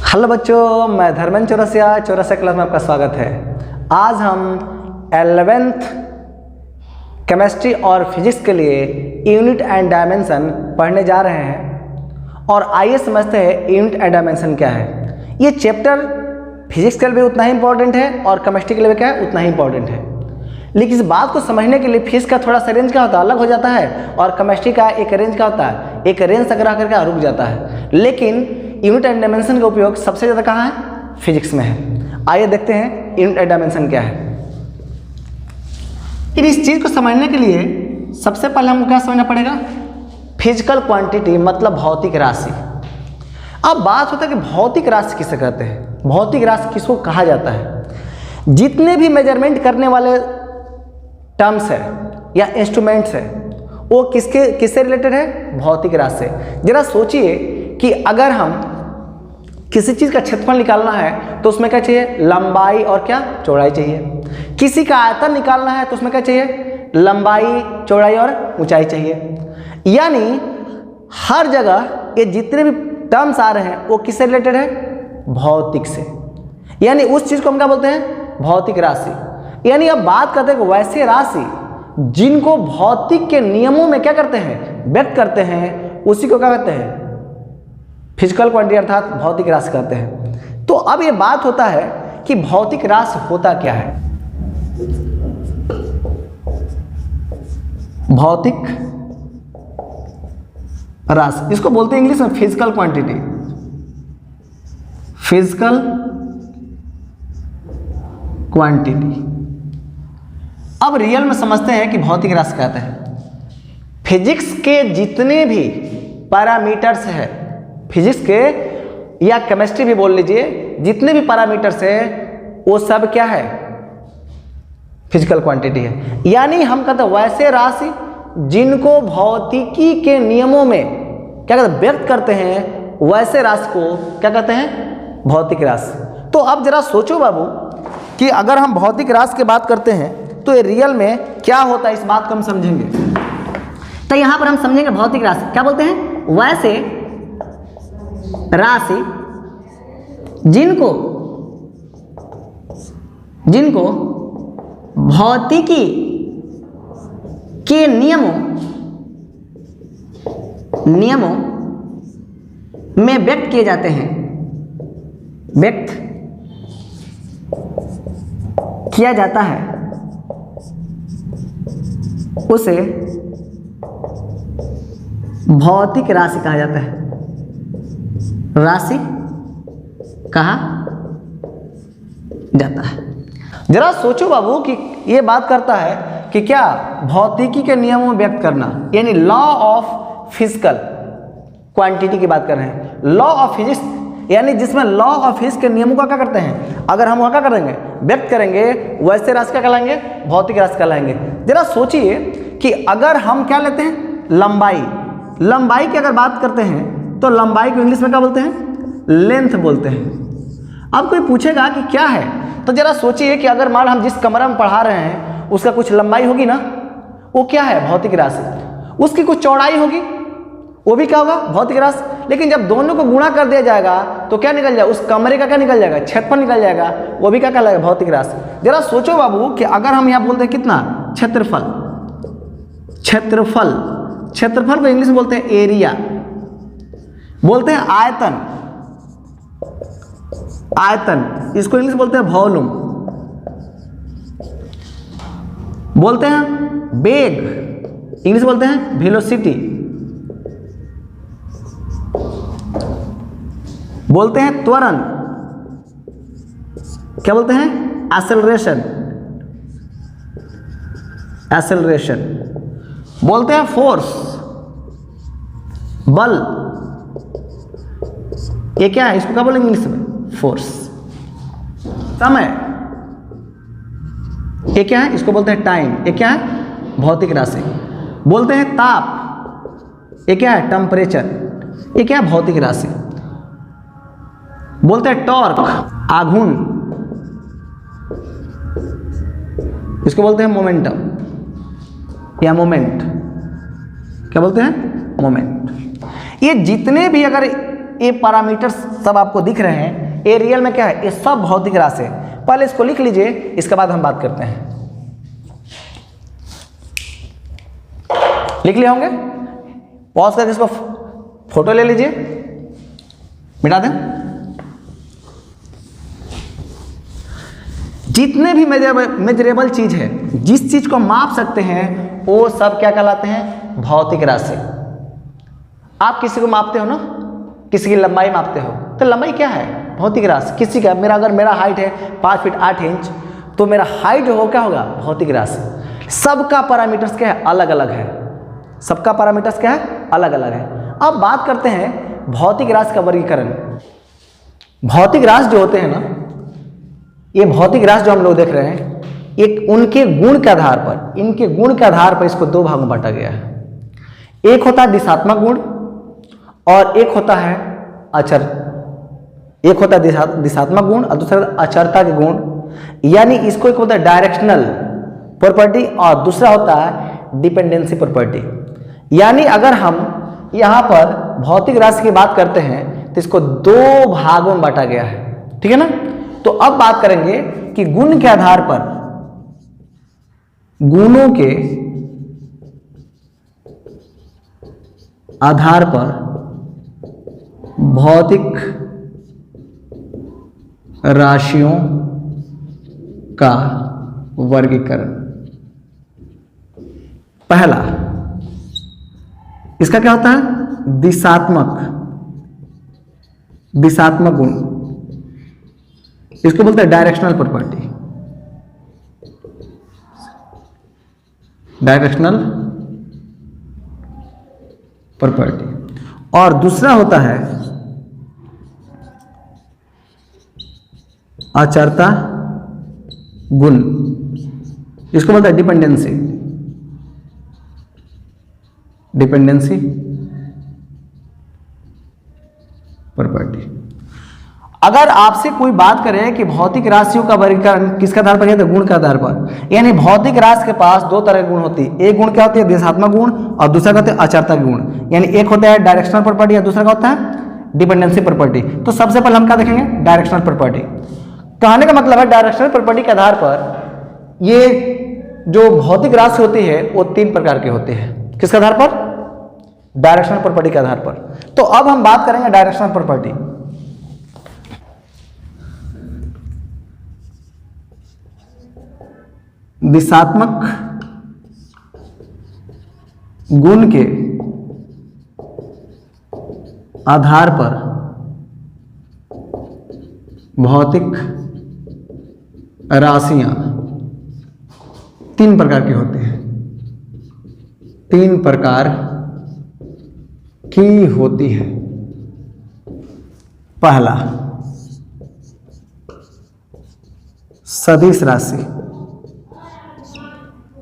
Hello बच्चों, मैं Dharmendra Chaurasia class में आपका स्वागत है। आज हम 11th केमिस्ट्री और फिजिक्स के लिए यूनिट एंड डायमेंशन पढ़ने जा रहे हैं। और आइए समझते हैं यूनिट एंड डायमेंशन क्या है। ये चैप्टर फिजिक्स के लिए भी उतना ही इंपॉर्टेंट है और केमिस्ट्री के लिए भी क्या है, उतना ही इंपॉर्टेंट है। लेकिन इस बात को समझने के लिए फिजिक्स का थोड़ा सा रेंज क्या होता है, अलग हो जाता है, और केमिस्ट्री का एक रेंज क्या होता है, एक रेंज तक रह करके रुक जाता है। लेकिन यूनिट एंड डायमेंशन का उपयोग सबसे ज़्यादा कहाँ है, फिजिक्स में है। आइए देखते हैं यूनिट एंड डायमेंशन क्या है। फिर इस चीज़ को समझने के लिए सबसे पहले हमको क्या समझना पड़ेगा, फिजिकल क्वांटिटी मतलब भौतिक राशि। अब बात होता है कि भौतिक राशि किसे कहते हैं, भौतिक राशि किसको कहा जाता है। जितने भी मेजरमेंट करने वाले टर्म्स है या इंस्ट्रूमेंट्स है वो किससे रिलेटेड है, भौतिक राशि से। जरा सोचिए कि अगर हम किसी चीज़ का क्षेत्रफल निकालना है तो उसमें क्या चाहिए, लंबाई और क्या, चौड़ाई चाहिए। किसी का आयतन निकालना है तो उसमें क्या चाहिए, लंबाई, चौड़ाई और ऊंचाई चाहिए। यानी हर जगह ये जितने भी टर्म्स आ रहे हैं वो किससे रिलेटेड है, भौतिक से। यानी उस चीज़ को हम क्या बोलते हैं, भौतिक राशि। यानी अब बात करते हैं वैसे राशि जिनको भौतिक के नियमों में क्या करते हैं, व्यक्त करते हैं, उसी को क्या कहते हैं, फिजिकल क्वांटिटी अर्थात भौतिक राशि कहते हैं। तो अब ये बात होता है कि भौतिक राशि होता क्या है। भौतिक राशि इसको बोलते हैं इंग्लिश में फिजिकल क्वांटिटी, फिजिकल क्वांटिटी। अब रियल में समझते हैं कि भौतिक राशि कहते हैं फिजिक्स के जितने भी पैरामीटर्स है, फिजिक्स के या केमिस्ट्री भी बोल लीजिए, जितने भी पैरामीटर्स है वो सब क्या है, फिजिकल क्वांटिटी है। यानी हम कहते हैं वैसे राशि जिनको भौतिकी के नियमों में क्या कहते हैं, व्यक्त करते हैं, वैसे राशि को क्या कहते हैं, भौतिक राशि। तो अब जरा सोचो बाबू कि अगर हम भौतिक राशि की बात करते हैं तो ये रियल में क्या होता है, इस बात को हम समझेंगे। तो यहां पर हम समझेंगे भौतिक राशि क्या बोलते हैं, वैसे राशि जिनको भौतिकी के नियमों में व्यक्त किए जाते हैं, व्यक्त किया जाता है, उसे भौतिक राशि कहा जाता है। राशि कहा जाता है। जरा सोचो बाबू कि ये बात करता है कि क्या भौतिकी के नियमों में व्यक्त करना, यानी लॉ ऑफ फिजिकल क्वांटिटी की बात कर रहे हैं, लॉ ऑफ फिजिक्स, यानी जिसमें लॉ ऑफ फिजिक्स के नियमों का क्या करते हैं, अगर हम वहाँ क्या करेंगे, व्यक्त करेंगे, वैसे राशि क्या कहलाएंगे, भौतिक राशि कहलाएंगे। जरा सोचिए कि अगर हम क्या लेते हैं, लंबाई की अगर बात करते हैं तो लंबाई को इंग्लिश में क्या बोलते हैं, लेंथ बोलते हैं। अब कोई पूछेगा कि क्या है, तो जरा सोचिए कि अगर मान हम जिस कमरे में पढ़ा रहे हैं उसका कुछ लंबाई होगी ना, वो क्या है, भौतिक राशि। उसकी कुछ चौड़ाई होगी, वो भी क्या होगा, भौतिक राशि। लेकिन जब दोनों को गुणा कर दिया जाएगा तो क्या निकल जाएगा, उस कमरे का क्या निकल जाएगा, क्षेत्रफल निकल जाएगा, वो भी क्या कहलाएगा, भौतिक राशि। जरा सोचो बाबू कि अगर हम यहाँ बोलते हैं कितना, क्षेत्रफल को इंग्लिश में बोलते हैं एरिया, बोलते हैं आयतन, इसको इंग्लिश बोलते हैं वॉल्यूम, बोलते हैं वेग, इंग्लिश बोलते हैं वेलोसिटी, बोलते हैं त्वरण, क्या बोलते हैं, एक्सेलरेशन, बोलते हैं फोर्स, बल, ये क्या है, इसको क्या बोलेंगे इंग्लिश में, फोर्स। समय, ये क्या है, इसको बोलते हैं टाइम, ये क्या है, भौतिक राशि। बोलते हैं ताप, ये क्या है, टेम्परेचर, ये क्या है, भौतिक राशि। बोलते हैं टॉर्क, आघूर्ण, इसको बोलते हैं मोमेंटम या मोमेंट, क्या बोलते हैं, मोमेंट। ये जितने भी अगर ये पैरामीटर्स सब आपको दिख रहे हैं, ये रियल में क्या है, ये सब भौतिक राशि है। पहले इसको लिख लीजिए, इसके बाद हम बात करते हैं। लिख लिए होंगे, पॉज करके इसको फोटो ले लीजिए, मिटा दें। जितने भी मेजरेबल चीज है, जिस चीज को माप सकते हैं, वो सब क्या कहलाते हैं, भौतिक राशि। आप किसी को मापते हो ना, किसी की लंबाई मापते हो, तो लंबाई क्या है, भौतिक राशि। किसी का अगर मेरा हाइट है 5 फीट 8 इंच, तो मेरा हाइट जो हो क्या होगा, भौतिक राशि। सबका पैरामीटर्स क्या है, अलग अलग है। सबका पैरामीटर्स क्या है, अलग अलग है। अब बात करते हैं भौतिक राशि का वर्गीकरण। भौतिक राशि जो होते हैं ना, ये भौतिक राशि जो हम लोग देख रहे हैं, एक उनके गुण के आधार पर, इनके गुण के आधार पर इसको दो भागों में बांटा गया है। एक होता है दिशात्मक गुण और एक होता है अचर। एक होता है दिशात्मक गुण और दूसरा अचरता के गुण, यानी इसको एक होता है डायरेक्शनल प्रॉपर्टी और दूसरा होता है डिपेंडेंसी प्रॉपर्टी। यानी अगर हम यहाँ पर भौतिक राशि की बात करते हैं तो इसको दो भागों में बांटा गया है, ठीक है ना। तो अब बात करेंगे कि गुण के आधार पर, गुणों के आधार पर भौतिक राशियों का वर्गीकरण। पहला, इसका क्या होता है, दिशात्मक गुण, इसको बोलते हैं डायरेक्शनल प्रॉपर्टी। Directional property. और दूसरा होता है अचरता गुण, इसको बोलते हैं डिपेंडेंसी प्रॉपर्टी। अगर आपसे कोई बात करे कि भौतिक राशियों का वर्गीकरण किसके आधार पर है, तो गुण के आधार पर। यानी भौतिक राशि के पास दो तरह के गुण होती है। एक गुण क्या होती है, दिशात्मक गुण, और दूसरा क्या होता है, अचरता गुण। यानी एक होता है डायरेक्शनल प्रॉपर्टी और दूसरा क्या होता है, डिपेंडेंसी प्रॉपर्टी। तो सबसे पहले हम क्या देखेंगे, डायरेक्शनल प्रॉपर्टी। कहने का मतलब है डायरेक्शनल प्रॉपर्टी के आधार पर ये जो भौतिक राशि होती है वो 3 प्रकार के होते हैं। किसके आधार पर, डायरेक्शनल प्रॉपर्टी के आधार पर। तो अब हम बात करेंगे डायरेक्शनल प्रॉपर्टी। दिशात्मक गुण के आधार पर भौतिक राशियां 3 प्रकार की होती हैं। 3 प्रकार की होती है। पहला, सदिश राशि,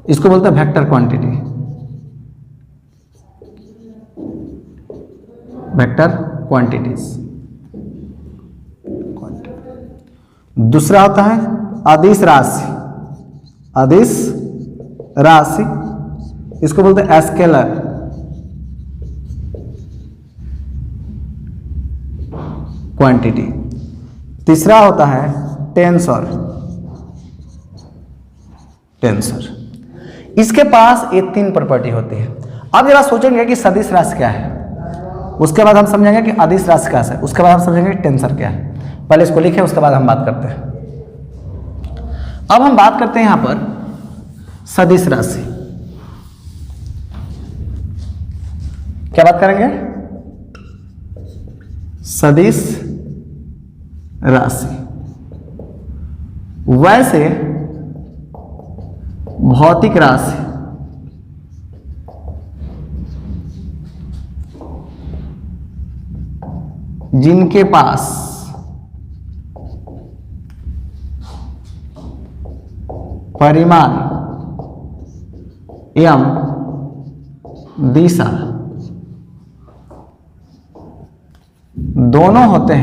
इसको बोलते हैं वेक्टर क्वांटिटी, वेक्टर क्वांटिटीज। दूसरा होता है अदिश राशि, अदिश राशि, इसको बोलते हैं स्केलर क्वांटिटी। तीसरा होता है टेंसर, इसके पास ये 3 प्रॉपर्टी होती है। अब जरा सोचेंगे कि सदिश राशि क्या है, उसके बाद हम समझेंगे कि अदिश राशि क्या है, उसके बाद हम समझेंगे कि टेंसर क्या है। पहले इसको लिखें, उसके बाद हम बात करते हैं। अब हम बात करते हैं यहां पर सदिश राशि। क्या बात करेंगे, सदिश राशि। वैसे भौतिक राशि जिनके पास परिमाण एवं दिशा दोनों होते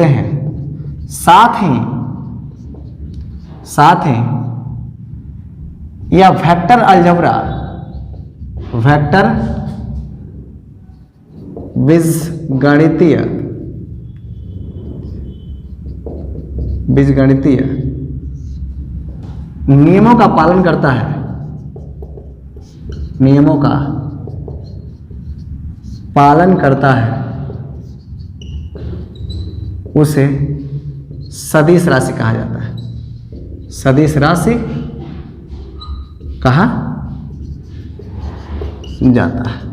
हैं, साथ ही या वेक्टर बीजगणितीय नियमों का पालन करता है, नियमों का पालन करता है, उसे सदिश राशि कहा जाता है। सदिश राशि कहा जाता है।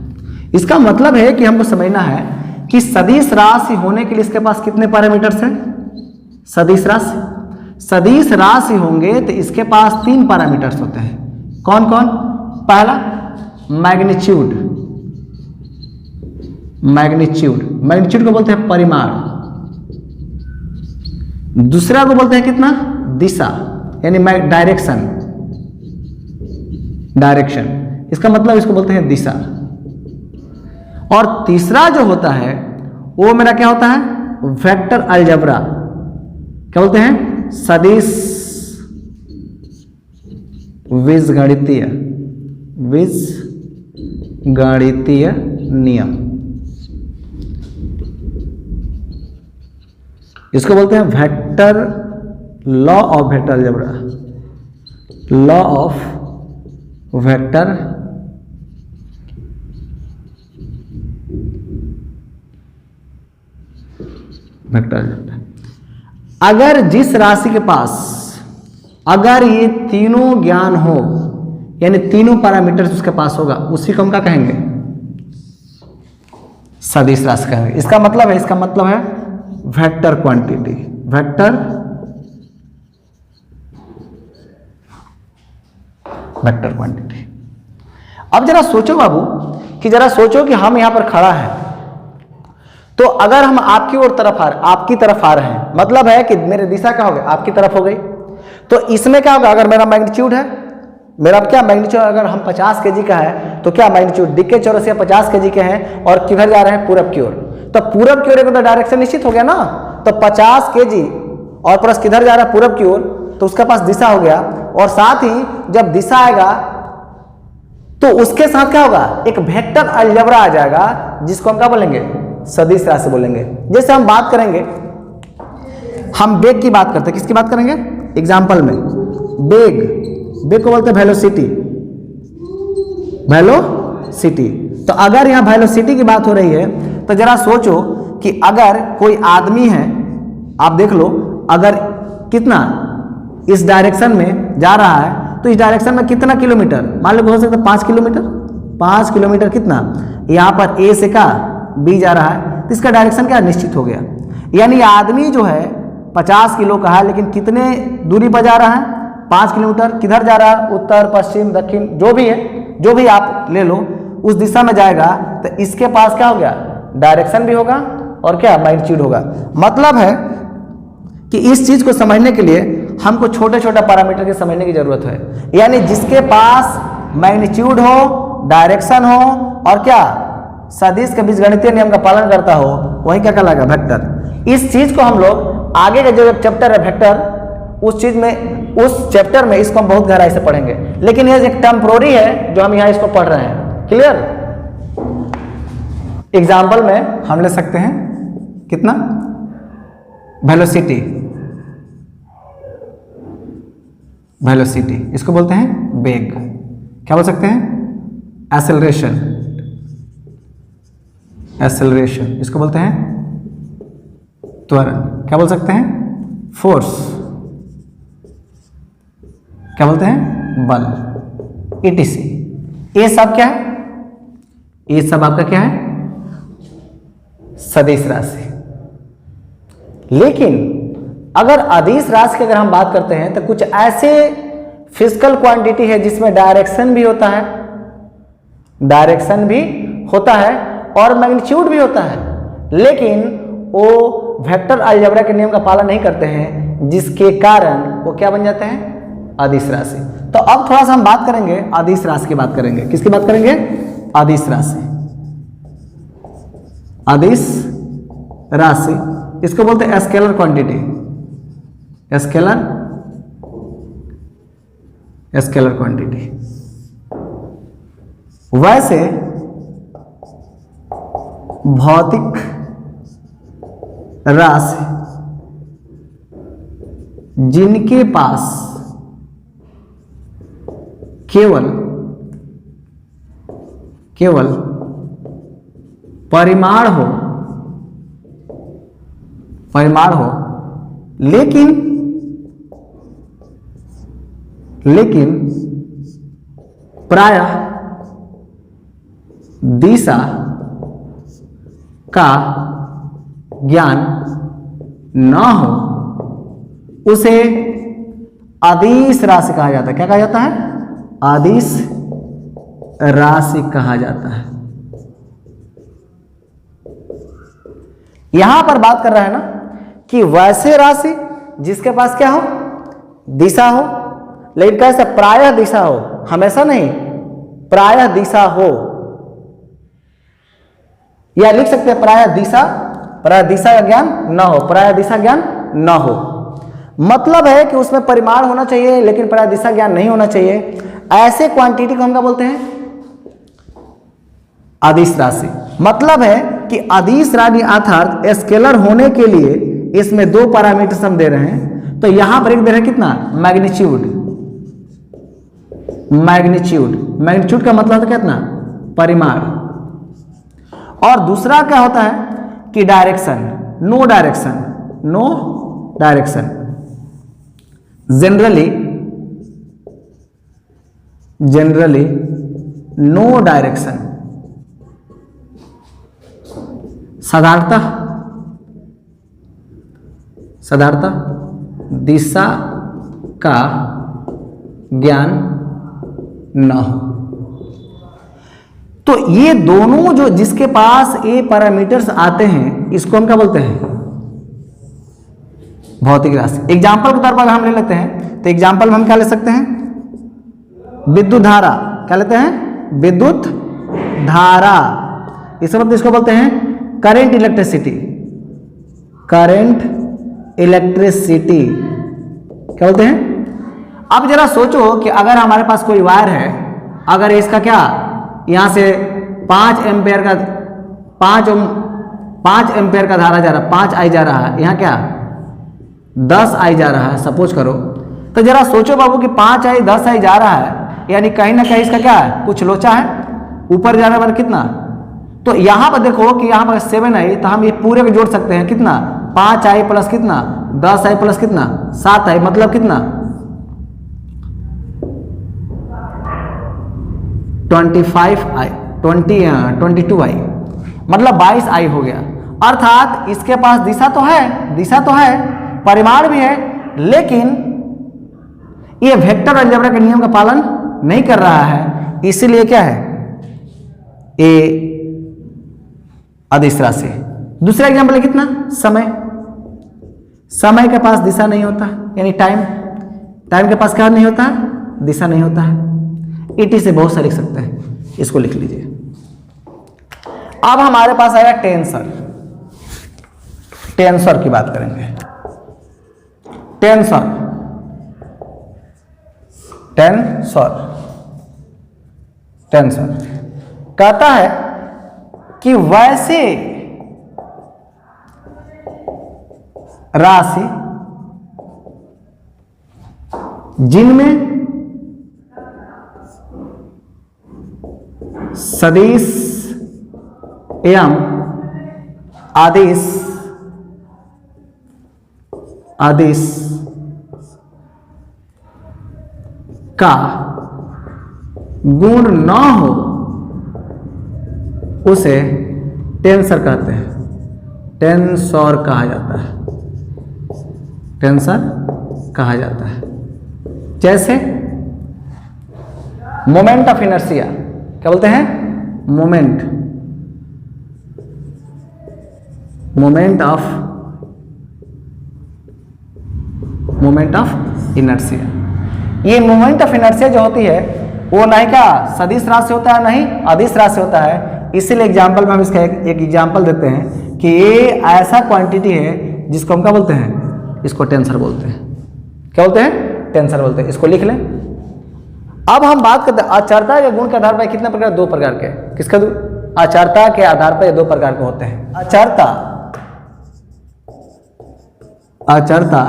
इसका मतलब है कि हमको समझना है कि सदिश राशि होने के लिए इसके पास कितने पैरामीटर्स हैं। सदिश राशि होंगे तो इसके पास 3 पैरामीटर्स होते हैं। कौन कौन? पहला मैग्नीट्यूड, मैग्नीट्यूड को बोलते हैं परिमाण। दूसरा को बोलते हैं कितना? दिशा, यानी डायरेक्शन, इसका मतलब इसको बोलते हैं दिशा। और तीसरा जो होता है वो मेरा क्या होता है? Vector algebra. क्या बोलते हैं? सदिश बीजगणितीय नियम, इसको बोलते हैं vector law of vector algebra, law of vector algebra. अगर जिस राशि के पास अगर ये तीनों ज्ञान हो, यानी तीनों पैरामीटर्स उसके पास होगा, उसी को हम क्या कहेंगे? सदिश राशि कहेंगे। इसका मतलब है वेक्टर क्वांटिटी, वेक्टर क्वांटिटी। अब जरा सोचो बाबू, कि हम यहां पर खड़ा है, तो अगर हम आपकी तरफ आ रहे हैं, मतलब है कि मेरी दिशा क्या हो गई? आपकी तरफ हो गई। तो इसमें क्या होगा? अगर मेरा मैग्नीट्यूड है, अगर हम 50 kg का है, तो क्या मैग्नीट्यूड दिक्के चौरसिया 50 kg के हैं और किधर जा रहे हैं? पूरब की ओर। तो पूरब की ओर तो डायरेक्शन निश्चित हो गया ना। तो 50 kg और प्लस किधर जा रहा है? पूरब की ओर, तो उसके पास दिशा हो गया। और साथ ही जब दिशा आएगा तो उसके साथ क्या होगा? एक वेक्टर अलजेब्रा आ जाएगा, जिसको हम क्या बोलेंगे? सदिश राशि बोलेंगे। जैसे हम बात करेंगे, हम बेग की बात करते हैं, किसकी बात करेंगे? एग्जाम्पल में बेग को बोलते हैं वेलोसिटी। तो अगर यहाँ वेलोसिटी की बात हो रही है, तो जरा सोचो कि अगर कोई आदमी है, आप देख लो, अगर कितना इस डायरेक्शन में जा रहा है, तो इस डायरेक्शन में कितना किलोमीटर? मान लो हो सकता है 5 किलोमीटर। 5 किलोमीटर कितना? यहाँ पर ए से का बी जा रहा है, तो इसका डायरेक्शन क्या निश्चित हो गया। यानी आदमी जो है 50 किलो का है, लेकिन कितने दूरी पर जा रहा है? 5 किलोमीटर। किधर जा रहा है? उत्तर, पश्चिम, दक्षिण, जो भी है, जो भी आप ले लो, उस दिशा में जाएगा। तो इसके पास क्या हो गया? डायरेक्शन भी होगा और क्या? मैग्नीट्यूड होगा। मतलब है कि इस चीज को समझने के लिए हमको छोटे छोटे पैरामीटर के समझने की जरूरत है। यानी जिसके पास मैग्नीट्यूड हो, डायरेक्शन हो और क्या सदिश के बीजगणितीय नियम का पालन करता हो, वही क्या कहलाएगा? वेक्टर। इस चीज को हम लोग आगे का जो चैप्टर है वेक्टर, उस चैप्टर में इसको हम बहुत गहराई से पढ़ेंगे। लेकिन ये एक टेम्पोररी है जो हम यहाँ इसको पढ़ रहे हैं। क्लियर? एग्जाम्पल में हम ले सकते हैं कितना? वेलोसिटी, इसको बोलते हैं वेग। क्या बोल सकते हैं? एक्सेलरेशन, इसको बोलते हैं त्वरण। क्या बोल सकते हैं? फोर्स। क्या बोलते हैं? बल, etc। ये सब क्या है? ये सब आपका क्या है? सदिश राशि। लेकिन अगर अदिश राशि की अगर हम बात करते हैं, तो कुछ ऐसे फिजिकल क्वांटिटी है जिसमें डायरेक्शन भी होता है, और मैग्नीट्यूड भी होता है, लेकिन वो वेक्टर अलजेब्रा के नियम का पालन नहीं करते हैं, जिसके कारण वो क्या बन जाते हैं? अदिश राशि। तो अब थोड़ा सा हम बात करेंगे अदिश राशि की बात करेंगे। किसकी बात करेंगे? अदिश राशि। अदिश राशि इसको बोलते हैं स्केलर क्वांटिटी, स्केलर क्वांटिटी। भौतिक राशि जिनके पास केवल परिमाण हो लेकिन प्रायः दिशा का ज्ञान न हो, उसे अदिश राशि कहा जाता है। क्या कहा जाता है? अदिश राशि कहा जाता है। यहां पर बात कर रहा है ना कि वैसे राशि जिसके पास क्या हो? दिशा हो, लेकिन कैसे? प्रायः दिशा हो, हमेशा नहीं, प्रायः दिशा हो। या लिख सकते हैं प्रायः दिशा का ज्ञान न हो, प्रायः दिशा ज्ञान न हो। मतलब है कि उसमें परिमाण होना चाहिए लेकिन प्रायः दिशा ज्ञान नहीं होना चाहिए। ऐसे क्वांटिटी को हम क्या बोलते हैं? अदिश राशि। मतलब है कि अदिश राशि अर्थात स्केलर होने के लिए इसमें दो पैरामीटर्स हम दे रहे हैं। तो यहां पर एक दे रहे हैं कितना? मैग्नीट्यूड का मतलब है कितना? परिमाण। और दूसरा क्या होता है कि direction, no direction. Generally no direction, साधारणतः दिशा का ज्ञान न हो। तो ये दोनों जो जिसके पास ये पैरामीटर्स आते हैं इसको हम क्या बोलते हैं? भौतिक राशि। एग्जाम्पल के तौर पर हम ले लेते हैं, तो एग्जाम्पल में हम क्या ले सकते हैं? विद्युत धारा। क्या लेते हैं? विद्युत धारा। इस मतलब इसको बोलते हैं करंट इलेक्ट्रिसिटी। क्या बोलते हैं? अब जरा सोचो कि अगर हमारे पास कोई वायर है, अगर इसका क्या यहां से 5 एम्पेयर का धारा जा रहा है, 5 आई जा रहा है, यहां क्या 10 आई जा रहा है, सपोज करो। तो जरा सोचो बाबू कि 5 आई 10 आई जा रहा है, यानी कहीं ना कहीं इसका क्या है? कुछ लोचा है, ऊपर जाने पर कितना? तो यहां पर देखो कि यहां पर 7 आई, तो हम ये पूरे को जोड़ सकते हैं कितना? 5 आई प्लस कितना? 10 आई प्लस कितना? 7 आई, मतलब कितना? 22 आई, मतलब 22 आई हो गया। अर्थात इसके पास दिशा तो है, परिमाण भी है, लेकिन ये वेक्टर अलजेब्रा के नियम का पालन नहीं कर रहा है, इसीलिए क्या है? ये अदिश राशि। दूसरा एग्जाम्पल है कितना? समय के पास दिशा नहीं होता, यानी टाइम के पास क्या नहीं होता? दिशा नहीं होता है। ईटी से बहुत सा लिख सकते हैं, इसको लिख लीजिए। अब हमारे पास आया टेंसर की बात करेंगे। टेंसर कहता है कि वैसे राशि जिनमें सदिश एवं आदिश का गुण न हो, उसे टेंसर कहते हैं। टेंसर कहा जाता है। जैसे मोमेंट ऑफ इनर्शिया, क्या बोलते हैं? Moment of inertia. ये मोमेंट ऑफ इनर्शिया जो होती है वो नहीं का सदिश राशि होता है, नहीं अदिश राशि होता है। इसीलिए एग्जाम्पल में हम इसका एक एग्जाम्पल देते हैं कि ये ऐसा क्वांटिटी है जिसको हम क्या बोलते हैं? इसको टेंसर बोलते हैं। क्या बोलते हैं? टेंसर बोलते हैं। इसको लिख लें। अब हम बात करते हैं अचरता के गुण के आधार पर कितने प्रकार? 2 प्रकार के। किसका? अचरता के आधार पर ये दो प्रकार के होते हैं। अचरता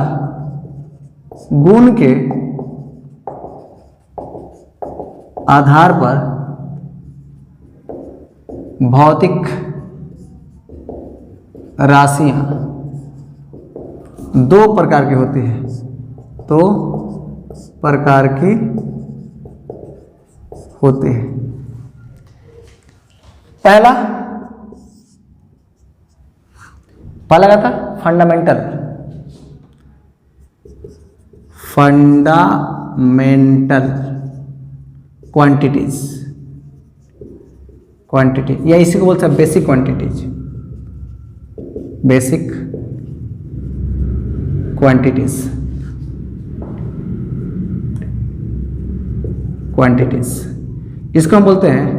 गुण के आधार पर भौतिक राशियां दो प्रकार की होती है, दो प्रकार की होती है। पहला क्या था? फंडामेंटल क्वांटिटीज या इसी को बोलते हैं बेसिक क्वांटिटीज। इसको हम बोलते हैं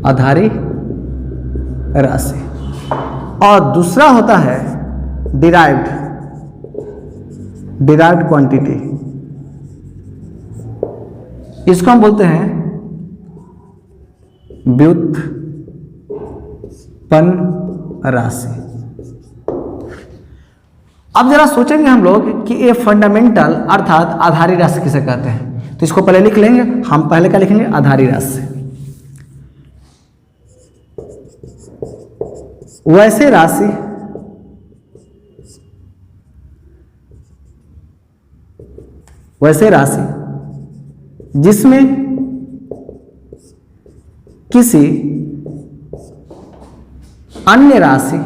आधारी राशि। और दूसरा होता है डिराइव्ड क्वांटिटी। इसको हम बोलते हैं व्युत्पन्न राशि। अब जरा सोचेंगे हम लोग कि ये फंडामेंटल अर्थात आधारी राशि किसे कहते हैं, तो इसको पहले लिख लेंगे। हम पहले क्या लिखेंगे? आधारी राशि। वैसे राशि जिसमें किसी अन्य राशि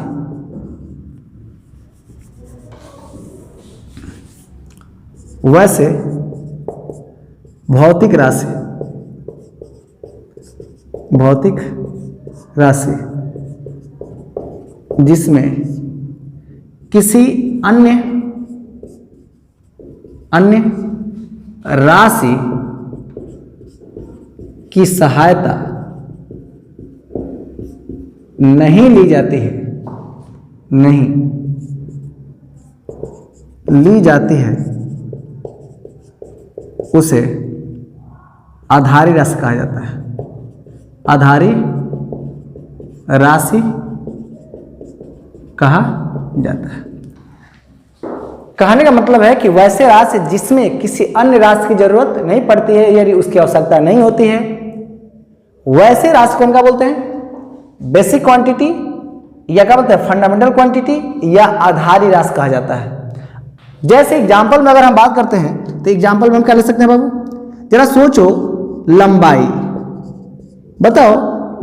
वैसे भौतिक राशि जिसमें किसी अन्य राशि की सहायता नहीं ली जाती है उसे आधारी राशि कहा जाता है। आधारी राशि कहा जाता है। कहने का मतलब है कि वैसे राशि जिसमें किसी अन्य राशि की जरूरत नहीं पड़ती है, यदि उसकी आवश्यकता नहीं होती है, वैसे राशि को हम क्या बोलते हैं? बेसिक क्वांटिटी, या क्या बोलते हैं? फंडामेंटल क्वांटिटी, या आधारी राशि कहा जाता है। जैसे एग्जाम्पल में अगर हम बात करते हैं तो एग्जाम्पल में हम क्या ले सकते हैं बाबू? जरा सोचो, लंबाई। बताओ,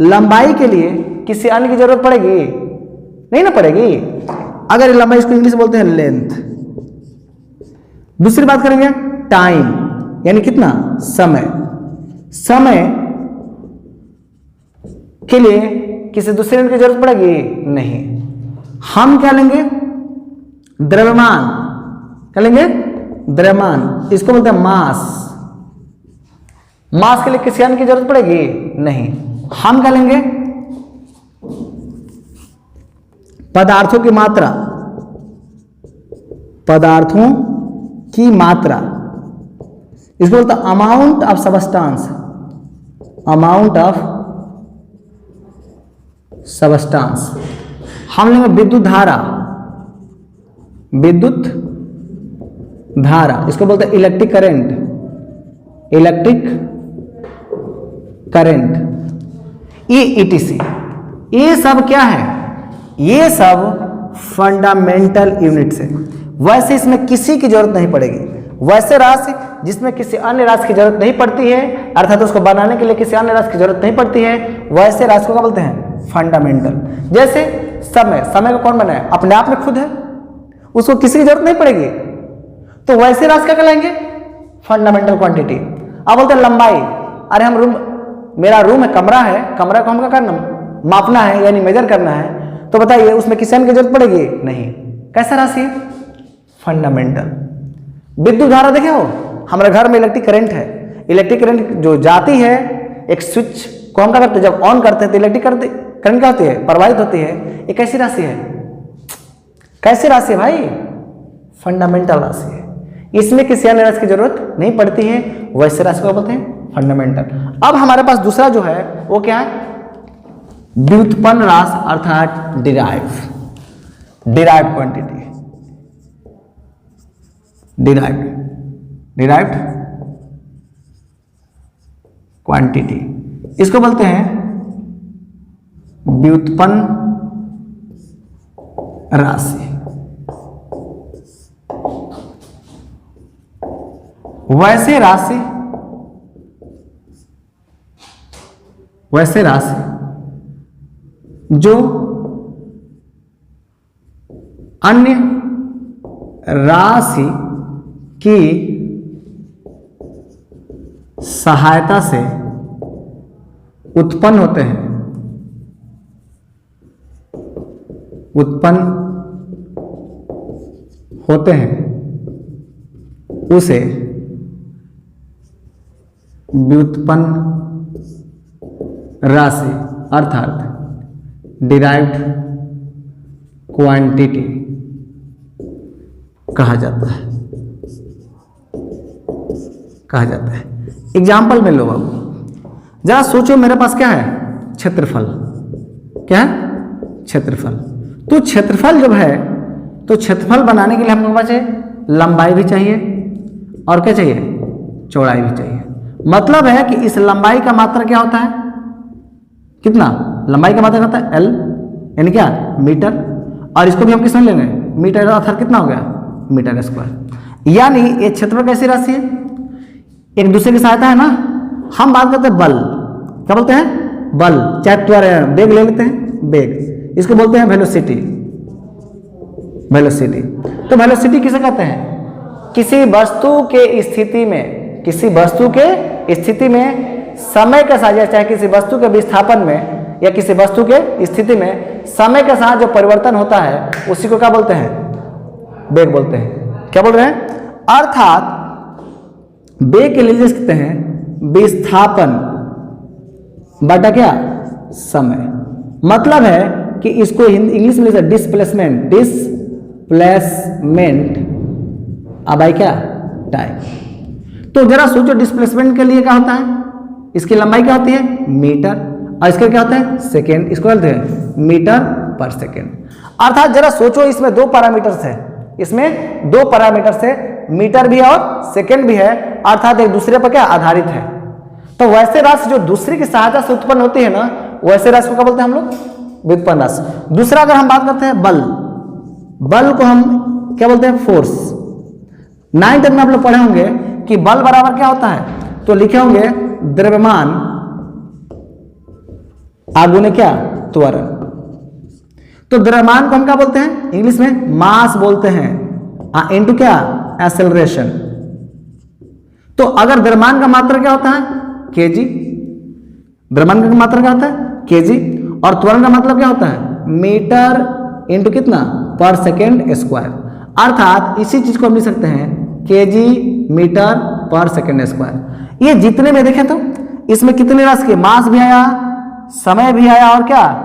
लंबाई के लिए किसी अन्य की जरूरत पड़ेगी? नहीं ना पड़ेगी। अगर लंबाई, इसको इंग्लिश में बोलते हैं लेंथ। दूसरी बात करेंगे टाइम, यानी कितना? समय के लिए किसी दूसरे की जरूरत पड़ेगी? नहीं। हम क्या लेंगे? द्रव्यमान। क्या लेंगे? द्रव्यमान। इसको बोलते हैं मास के लिए किसी अन्य की जरूरत पड़ेगी? नहीं। हम क्या लेंगे? पदार्थों की मात्रा। इसको बोलते हैं अमाउंट ऑफ सबस्टांस। हम लेंगे विद्युत धारा। इसको बोलते हैं इलेक्ट्रिक करंट। ये ETC, ये सब क्या है? ये सब फंडामेंटल यूनिट्स है। वैसे इसमें किसी की जरूरत नहीं पड़ेगी। वैसे राशि जिसमें किसी अन्य राशि की जरूरत नहीं पड़ती है, अर्थात उसको बनाने के लिए किसी अन्य राशि की जरूरत नहीं पड़ती है, वैसे राशि को क्या बोलते हैं? फंडामेंटल। जैसे समय को कौन बनाया? अपने आप में खुद है, उसको किसी की जरूरत नहीं पड़ेगी, तो वैसे राशि क्या कहलाएंगे? Fundamental quantity. अब बोलते हैं लंबाई। अरे मेरा रूम है, कमरा को हम क्या करना? मापना है, यानी मेजर करना है। तो बताइए, उसमें किसी अन्य की जरूरत पड़ेगी? नहीं। कैसा राशि है? फंडामेंटल। विद्युत धारा देखे हो, हमारे घर में इलेक्ट्रिक करंट है। इलेक्ट्रिक करंट जो जाती है, एक स्विच को हम क्या करते हैं? जब ऑन करते हैं तो इलेक्ट्रिक करंट क्या होती है? प्रवाहित होती है। ये कैसी राशि है? कैसी राशि है भाई? फंडामेंटल राशि है। इसमें किसी अन्य राशि की जरूरत नहीं पड़ती है, वैसे राशि को बोलते हैं फंडामेंटल। अब हमारे पास दूसरा जो है वो क्या है, व्युत्पन्न राशि अर्थात डिराइव्ड क्वांटिटी, डिराइव्ड क्वांटिटी, इसको बोलते हैं व्युत्पन्न राशि। वैसे राशि जो अन्य राशि की सहायता से उत्पन्न होते हैं उसे व्युत्पन्न राशि अर्थात डिराइव्ड क्वांटिटी कहा जाता है। एग्जाम्पल में लो बाबू, जरा सोचो, मेरे पास क्या है, क्षेत्रफल। क्या है? क्षेत्रफल। तो क्षेत्रफल जब है तो क्षेत्रफल बनाने के लिए हम लोगों को चाहिए लंबाई भी चाहिए और क्या चाहिए, चौड़ाई भी चाहिए। मतलब है कि इस लंबाई का मात्रा क्या होता है, कितना लंबाई का मात्रा होता है L, यानी क्या मीटर, और इसको भी हम किसमें लेंगे, मीटर, अर्थात कितना हो गया मीटर स्क्वायर। यानी ये क्षेत्रफल कैसी राशि है, एक दूसरे की सहायता है ना। हम बात करते हैं बल, क्या बोलते हैं बल, चाहे त्वरण, वेग ले लेते हैं, वेग, इसको बोलते हैं वेलोसिटी। तो वेलोसिटी किसे कहते हैं, किसी वस्तु के स्थिति में समय के साथ, चाहे किसी वस्तु के विस्थापन में या किसी वस्तु के स्थिति में समय के साथ जो परिवर्तन होता है उसी को क्या बोलते हैं, वेग बोलते हैं। क्या बोल रहे हैं, अर्थात वेग के लिए लिखते हैं विस्थापन बटा क्या समय। मतलब है कि इसको इंग्लिश में लिखते हैं डिस्प्लेसमेंट अब आई क्या टाइम। तो जरा सोचो, डिस्प्लेसमेंट के लिए क्या होता है, इसकी लंबाई क्या होती है मीटर, और इसका क्या होता है सेकेंड, इसको बोलते हैं मीटर पर सेकेंड। अर्थात जरा सोचो, इसमें दो पैरामीटर्स है, मीटर भी है और सेकेंड भी है, अर्थात एक दूसरे पर क्या आधारित है। तो वैसे राशि जो दूसरे की सहायता से उत्पन्न होती है ना, वैसे राशि को क्या बोलते हैं हम लोग, व्युत्पन्न राशि। दूसरा अगर हम बात करते हैं बल को हम क्या बोलते हैं, फोर्स। 9th तक में आप लोग पढ़े होंगे कि बल बराबर क्या होता है, तो लिखे होंगे द्रव्यमान आगुने क्या त्वरण। तो द्रव्यमान को हम क्या बोलते हैं, इंग्लिश में मास बोलते हैं, इनटू क्या एक्सेलरेशन। तो अगर द्रव्यमान का मात्रा क्या होता है केजी, द्रव्यमान का मात्रा क्या होता है केजी, और त्वरण का मतलब क्या होता है मीटर इंटू कितना पर सेकेंड स्क्वायर। अर्थात इसी चीज को हम लिख सकते हैं केजी मीटर पर सेकेंड स्क्वायर। ये जितने में देखें तो इसमें कितने राशि के, मास भी आया, समय भी आया और क्या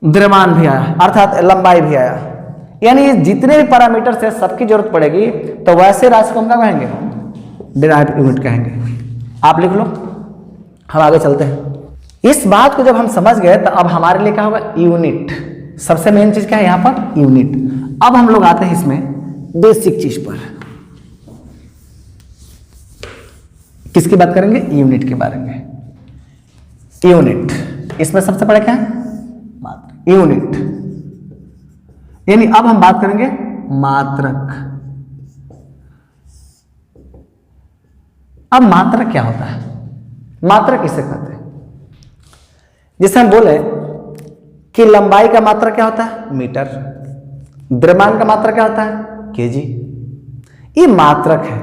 द्रव्यमान भी आया, अर्थात लंबाई भी आया। यानी जितने भी पैरामीटर से सबकी जरूरत पड़ेगी, तो वैसे राशि को हम क्या कहेंगे, डिराइव्ड यूनिट कहेंगे। आप लिख लो, हम आगे चलते हैं। इस बात को जब हम समझ गए तो अब हमारे लिए क्या होगा यूनिट। सबसे मेन चीज क्या है यहाँ पर यूनिट। अब हम लोग आते हैं इसमें बेसिक चीज पर, किसकी बात करेंगे, यूनिट के बारे में। यूनिट, इसमें सबसे पहले क्या है मात्रक, यूनिट। यानी अब हम बात करेंगे मात्रक। अब मात्रक क्या होता है, मात्रक किसे कहते हैं, जैसे हम बोले कि लंबाई का मात्रक क्या होता है मीटर, द्रव्यमान का मात्रक क्या होता है केजी, ये मात्रक है।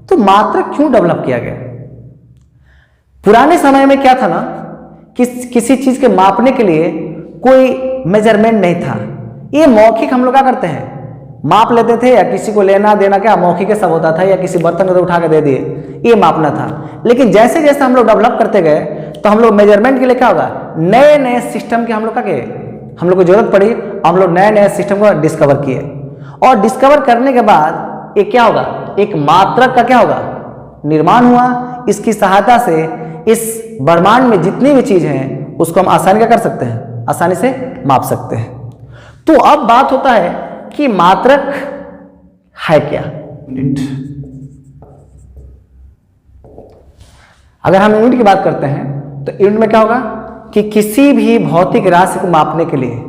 तो मात्रक क्यों डेवलप किया गया, पुराने समय में क्या था ना, किसी चीज के मापने के लिए कोई मेजरमेंट नहीं था, ये मौखिक हम लोग क्या करते हैं माप लेते थे, या किसी को लेना देना क्या मौखिक सब होता था, या किसी बर्तन को उठा के दे दिए, ये मापना था। लेकिन जैसे जैसे हम लोग डेवलप करते गए तो हम लोग मेजरमेंट के लिए क्या होगा, नए नए सिस्टम के हम लोग को जरूरत पड़ी, हम लोग नए नए सिस्टम को डिस्कवर किए, और डिस्कवर करने के बाद ये क्या होगा, एक मात्रक का क्या होगा निर्माण हुआ, इसकी सहायता से इस ब्रह्मांड में जितनी भी चीज हैं उसको हम आसानी क्या कर सकते हैं, आसानी से माप सकते हैं। तो अब बात होता है कि मात्रक है क्या। अगर हम यूनिट की बात करते हैं तो यूनिट में क्या होगा कि किसी भी भौतिक राशि को मापने के लिए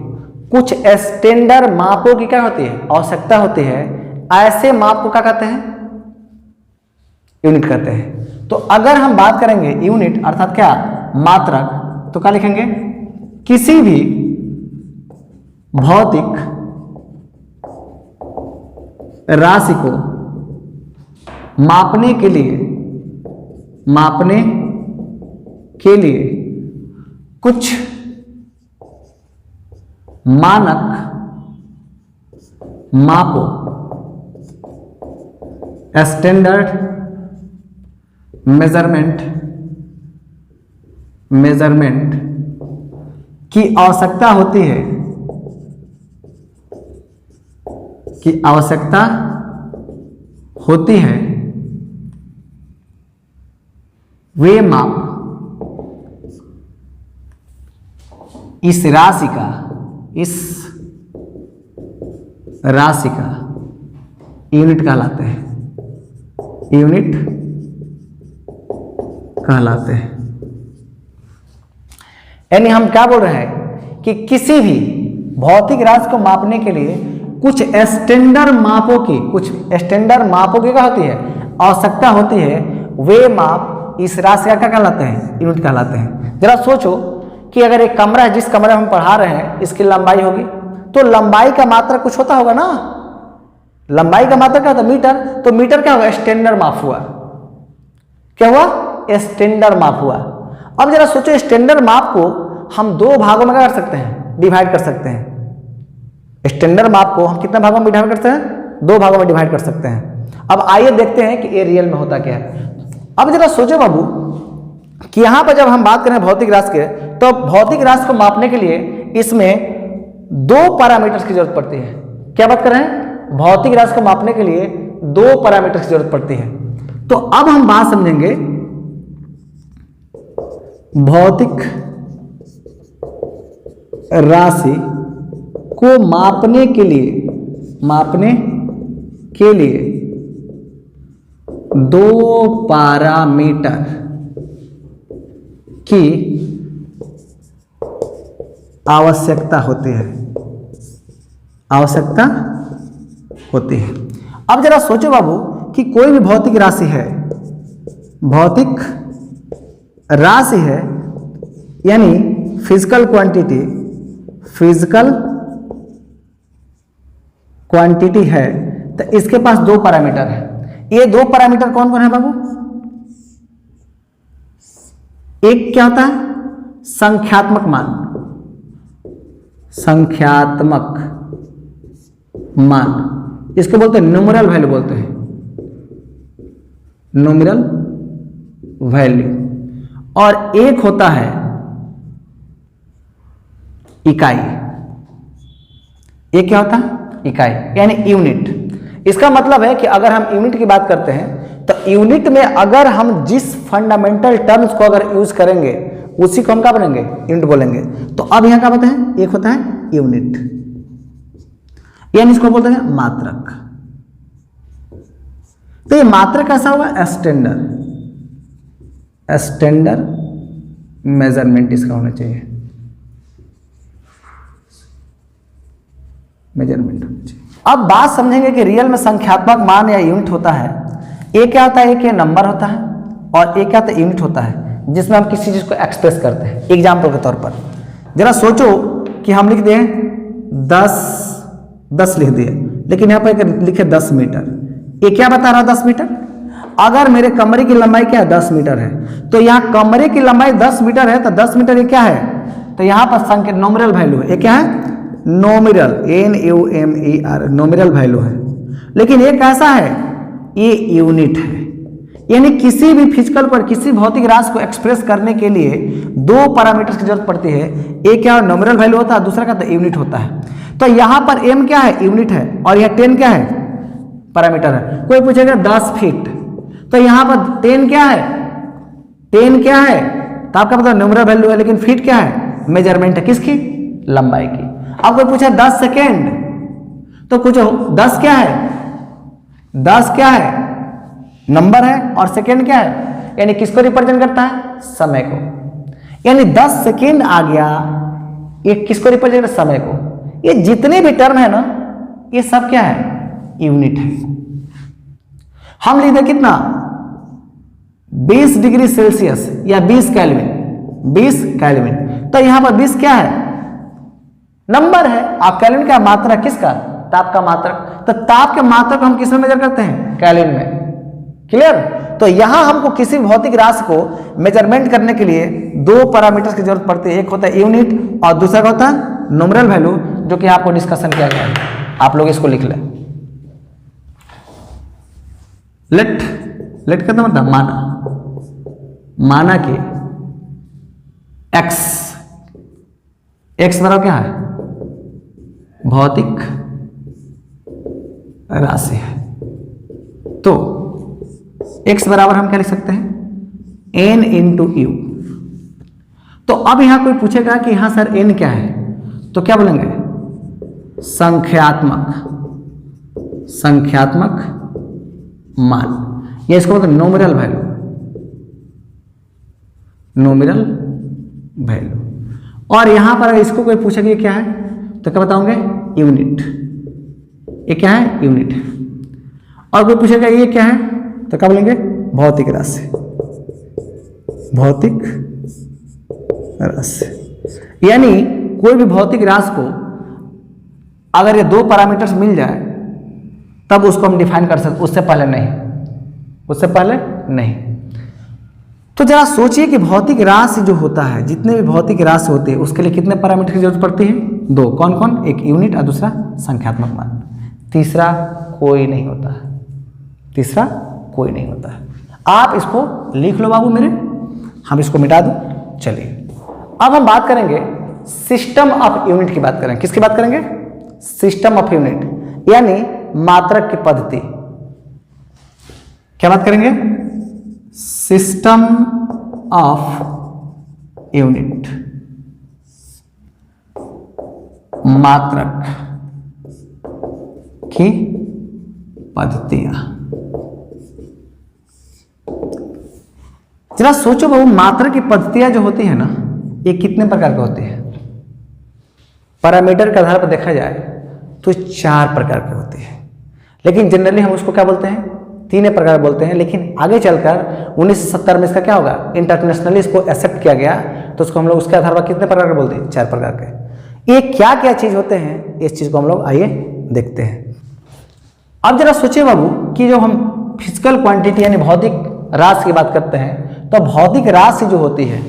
कुछ स्टैंडर्ड मापों की क्या होती है, आवश्यकता होती है। ऐसे माप को क्या कहते हैं, यूनिट कहते हैं। तो अगर हम बात करेंगे यूनिट अर्थात क्या, मात्रक, तो क्या लिखेंगे, किसी भी भौतिक राशि को मापने के लिए कुछ मानक मापों, स्टैंडर्ड मेजरमेंट की आवश्यकता होती है, वे माप इस राशि का यूनिट कहलाते हैं, यानी हम क्या बोल रहे हैं कि किसी भी भौतिक राशि को मापने के लिए कुछ स्टैंडर्ड मापों की क्या होती है, आवश्यकता होती है। वे माप इस राशि का क्या कहलाते हैं, यूनिट कहलाते हैं। जरा सोचो कि अगर एक कमरा है, जिस कमरे में हम पढ़ा रहे हैं, इसकी लंबाई होगी, तो लंबाई का मात्रा कुछ होता होगा ना, लंबाई का मात्रा क्या होता है, मीटर। तो मीटर क्या होगा, स्टैंडर्ड माप हुआ। क्या हुआ, स्टैंडर्ड माप हुआ। अब जरा सोचो, स्टैंडर्ड माप को हम दो भागों में क्या कर सकते हैं, डिवाइड कर सकते हैं। स्टैंडर्ड माप को हम कितने भागों में डिवाइड कर सकते हैं, दो भागों में डिवाइड कर सकते हैं। अब आइए देखते हैं कि ये रियल में होता क्या है। अब जरा सोचो बाबू कि यहां पर जब हम बात करें भौतिक राशि के, तो भौतिक राशि को मापने के लिए इसमें दो पैरामीटर्स की जरूरत पड़ती है। क्या बात कर रहे हैं, भौतिक राशि को मापने के लिए दो पैरामीटर्स की जरूरत पड़ती है। तो अब हम बात समझेंगे भौतिक राशि को मापने के लिए दो पैरामीटर की आवश्यकता होती है। अब जरा सोचो बाबू कि कोई भी भौतिक राशि है, यानी फिजिकल क्वांटिटी है, तो इसके पास दो पैरामीटर है। ये दो पैरामीटर कौन कौन है बाबू, एक क्या होता है, संख्यात्मक मान, इसको बोलते हैं न्यूमेरल वैल्यू बोलते हैं, न्यूमेरल वैल्यू। और एक होता है इकाई। एक क्या होता है, इकाई, यानी यूनिट। इसका मतलब है कि अगर हम यूनिट की बात करते हैं तो यूनिट में अगर हम जिस फंडामेंटल टर्म्स को अगर यूज करेंगे उसी को हम क्या बोलेंगे, यूनिट बोलेंगे। तो अब यहां क्या बताएं, एक होता है यूनिट, यानी इसको बोलते हैं मात्रक। तो ये मात्रक कैसा होगा, स्टैंडर्ड मेजरमेंट इसका होना चाहिए, मेजरमेंट होना चाहिए। अब बात समझेंगे कि रियल में संख्यात्मक मान या यूनिट होता है। एक क्या होता है, एक नंबर होता है, और एक क्या होता है, यूनिट होता है, जिसमें हम किसी चीज को एक्सप्रेस करते हैं। एग्जाम्पल के तौर पर जरा सोचो कि हम लिख दें 10 लिख दिए, लेकिन यहाँ पर लिखे 10 मीटर। ये क्या बता रहा है, 10 मीटर। अगर मेरे कमरे की लंबाई क्या है, 10 मीटर है, तो यहाँ कमरे की लंबाई 10 मीटर है, तो 10 मीटर ये क्या है, तो यहाँ पर संख्या नॉमिनल वैल्यू है। ये क्या है, नॉमिनल, NUMER, नॉमिनल वैल्यू है। लेकिन ये कैसा है, ये यूनिट है। यानी किसी भी फिजिकल पर, किसी भौतिक राशि को एक्सप्रेस करने के लिए दो पैरामीटर्स की जरूरत पड़ती है। एक क्या नॉमिनल वैल्यू होता है, दूसरा क्या यूनिट होता है। तो यहाँ पर m क्या है, यूनिट है, और यह 10 क्या है, पैरामीटर है। कोई पूछेगा 10 फीट, तो यहां पर 10 क्या है, 10 क्या है, तो आपका पता न्यूमरल वैल्यू है, लेकिन फीट क्या है, मेजरमेंट है किसकी, लंबाई की। अब कोई पूछा 10 सेकेंड, तो कुछ 10 क्या है, 10 क्या है, नंबर है, और सेकेंड क्या है, यानी किसको रिप्रेजेंट करता है, समय को। यानी 10 सेकेंड आ गया, ये किसको रिप्रेजेंट करता है, समय को। ये जितने भी टर्म है ना, ये सब क्या है, यूनिट है। हम लिखते कितना, 20 डिग्री सेल्सियस या 20 केल्विन, 20 केल्विन। तो यहां पर 20 क्या है, नंबर है, आप केल्विन क्या, मात्रा किसका, ताप का मात्रक। तो ताप के मात्रक हम किस में मेजर करते हैं, केल्विन में। क्लियर। तो यहां हमको किसी भौतिक राशि को मेजरमेंट करने के लिए दो पैरामीटर्स की जरूरत पड़ती है, एक होता है यूनिट और दूसरा का होता है नॉमिनल वैल्यू, जो कि आपको डिस्कशन किया गया है, आप लोग इसको लिख लें। लेट का मतलब माना कि x बराबर क्या है, भौतिक राशि है। तो x बराबर हम क्या लिख सकते हैं, n इंटू यू। तो अब यहां कोई पूछेगा कि यहां सर n क्या है, तो क्या बोलेंगे, संख्यात्मक मान, ये इसको मतलब नॉमिनल वैल्यू। और यहां पर अगर इसको कोई पूछेगा ये क्या है, तो क्या बताओगे, यूनिट। ये क्या है, यूनिट है। और कोई पूछेगा ये क्या है, तो क्या बोलेंगे, भौतिक राशि। यानी कोई भी भौतिक राशि को अगर ये दो पैरामीटर्स मिल जाए तब उसको हम डिफाइन कर सकते, उससे पहले नहीं। तो जरा सोचिए कि भौतिक राशि जो होता है, जितने भी भौतिक राशि होते हैं, उसके लिए कितने पैरामीटर की जरूरत पड़ती है, दो। कौन कौन, एक यूनिट और दूसरा संख्यात्मक मान, तीसरा कोई नहीं होता है। आप इसको लिख लो बाबू मेरे, हम इसको मिटा दूं। चलिए अब हम बात करेंगे सिस्टम ऑफ यूनिट की बात करेंगे। किसकी बात करेंगे, सिस्टम ऑफ यूनिट, यानी मात्रक की पद्धति। क्या बात करेंगे, सिस्टम ऑफ यूनिट, मात्रक की पद्धतियां। जरा सोचो बाबू, मात्रक की पद्धतियां जो होती है ना, ये कितने प्रकार की होती है। पैरामीटर के आधार पर देखा जाए तो 4 प्रकार की होती है, लेकिन जनरली हम उसको क्या बोलते हैं, 3 प्रकार बोलते हैं। लेकिन आगे चलकर 1970 में इसका क्या होगा, इंटरनेशनली इसको एक्सेप्ट किया गया, तो उसको हम लोग उसके आधार पर कितने प्रकार के बोलते हैं, 4 प्रकार के। ये क्या क्या चीज होते हैं, इस चीज को हम लोग आइए देखते हैं। अब जरा सोचिए बाबू कि जो हम फिजिकल क्वांटिटी यानी भौतिक राशि की बात करते हैं, तो भौतिक राशि जो होती है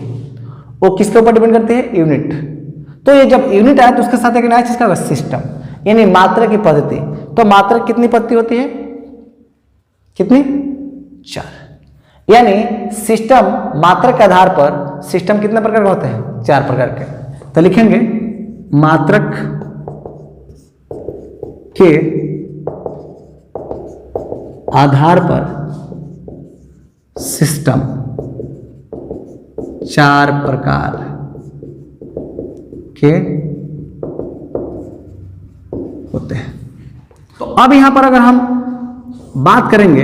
वो किसके ऊपर डिपेंड करती है, यूनिट। तो ये जब यूनिट आए तो उसके साथ एक नया चीज का होगा, सिस्टम, यानी मात्रक की पद्धति। तो मात्रक कितनी पद्धति होती है, कितनी, 4। यानी सिस्टम, मात्रक के आधार पर सिस्टम कितने प्रकार के होते हैं, 4 प्रकार के। तो लिखेंगे मात्रक के आधार पर सिस्टम 4 प्रकार के होते हैं। तो अब यहां पर अगर हम बात करेंगे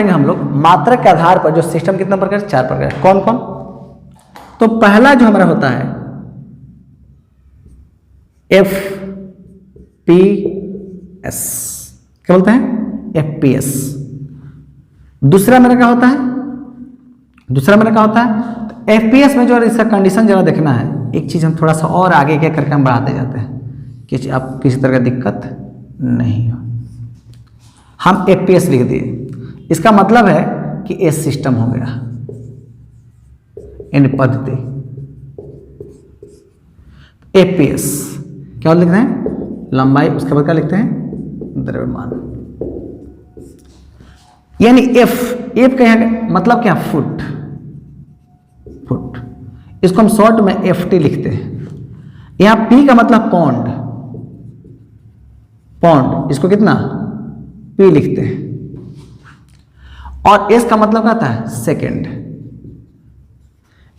हम लोग मात्रक के आधार पर जो सिस्टम कितना प्रकार, 4 प्रकार। कौन कौन, तो पहला जो हमारा होता है FPS, क्या बोलते हैं, FPS। दूसरा मेरा क्या होता है, तो FPS में जो इसका कंडीशन जरा देखना है। एक चीज हम थोड़ा सा और आगे क्या करके हम बढ़ाते जाते हैं कि आप किसी तरह का दिक्कत नहीं हो। हम FPS लिख दिए, इसका मतलब है कि ये सिस्टम हो गया, इन पद्धति। FPS क्या लिखते हैं, लंबाई, उसके बाद क्या लिखते हैं, द्रव्यमान। यानी एफ का मतलब क्या, फुट। इसको हम शॉर्ट में FT लिखते हैं। यहां P का मतलब पौंड, इसको कितना, पी लिखते हैं, और एस का मतलब क्या आता है? सेकेंड।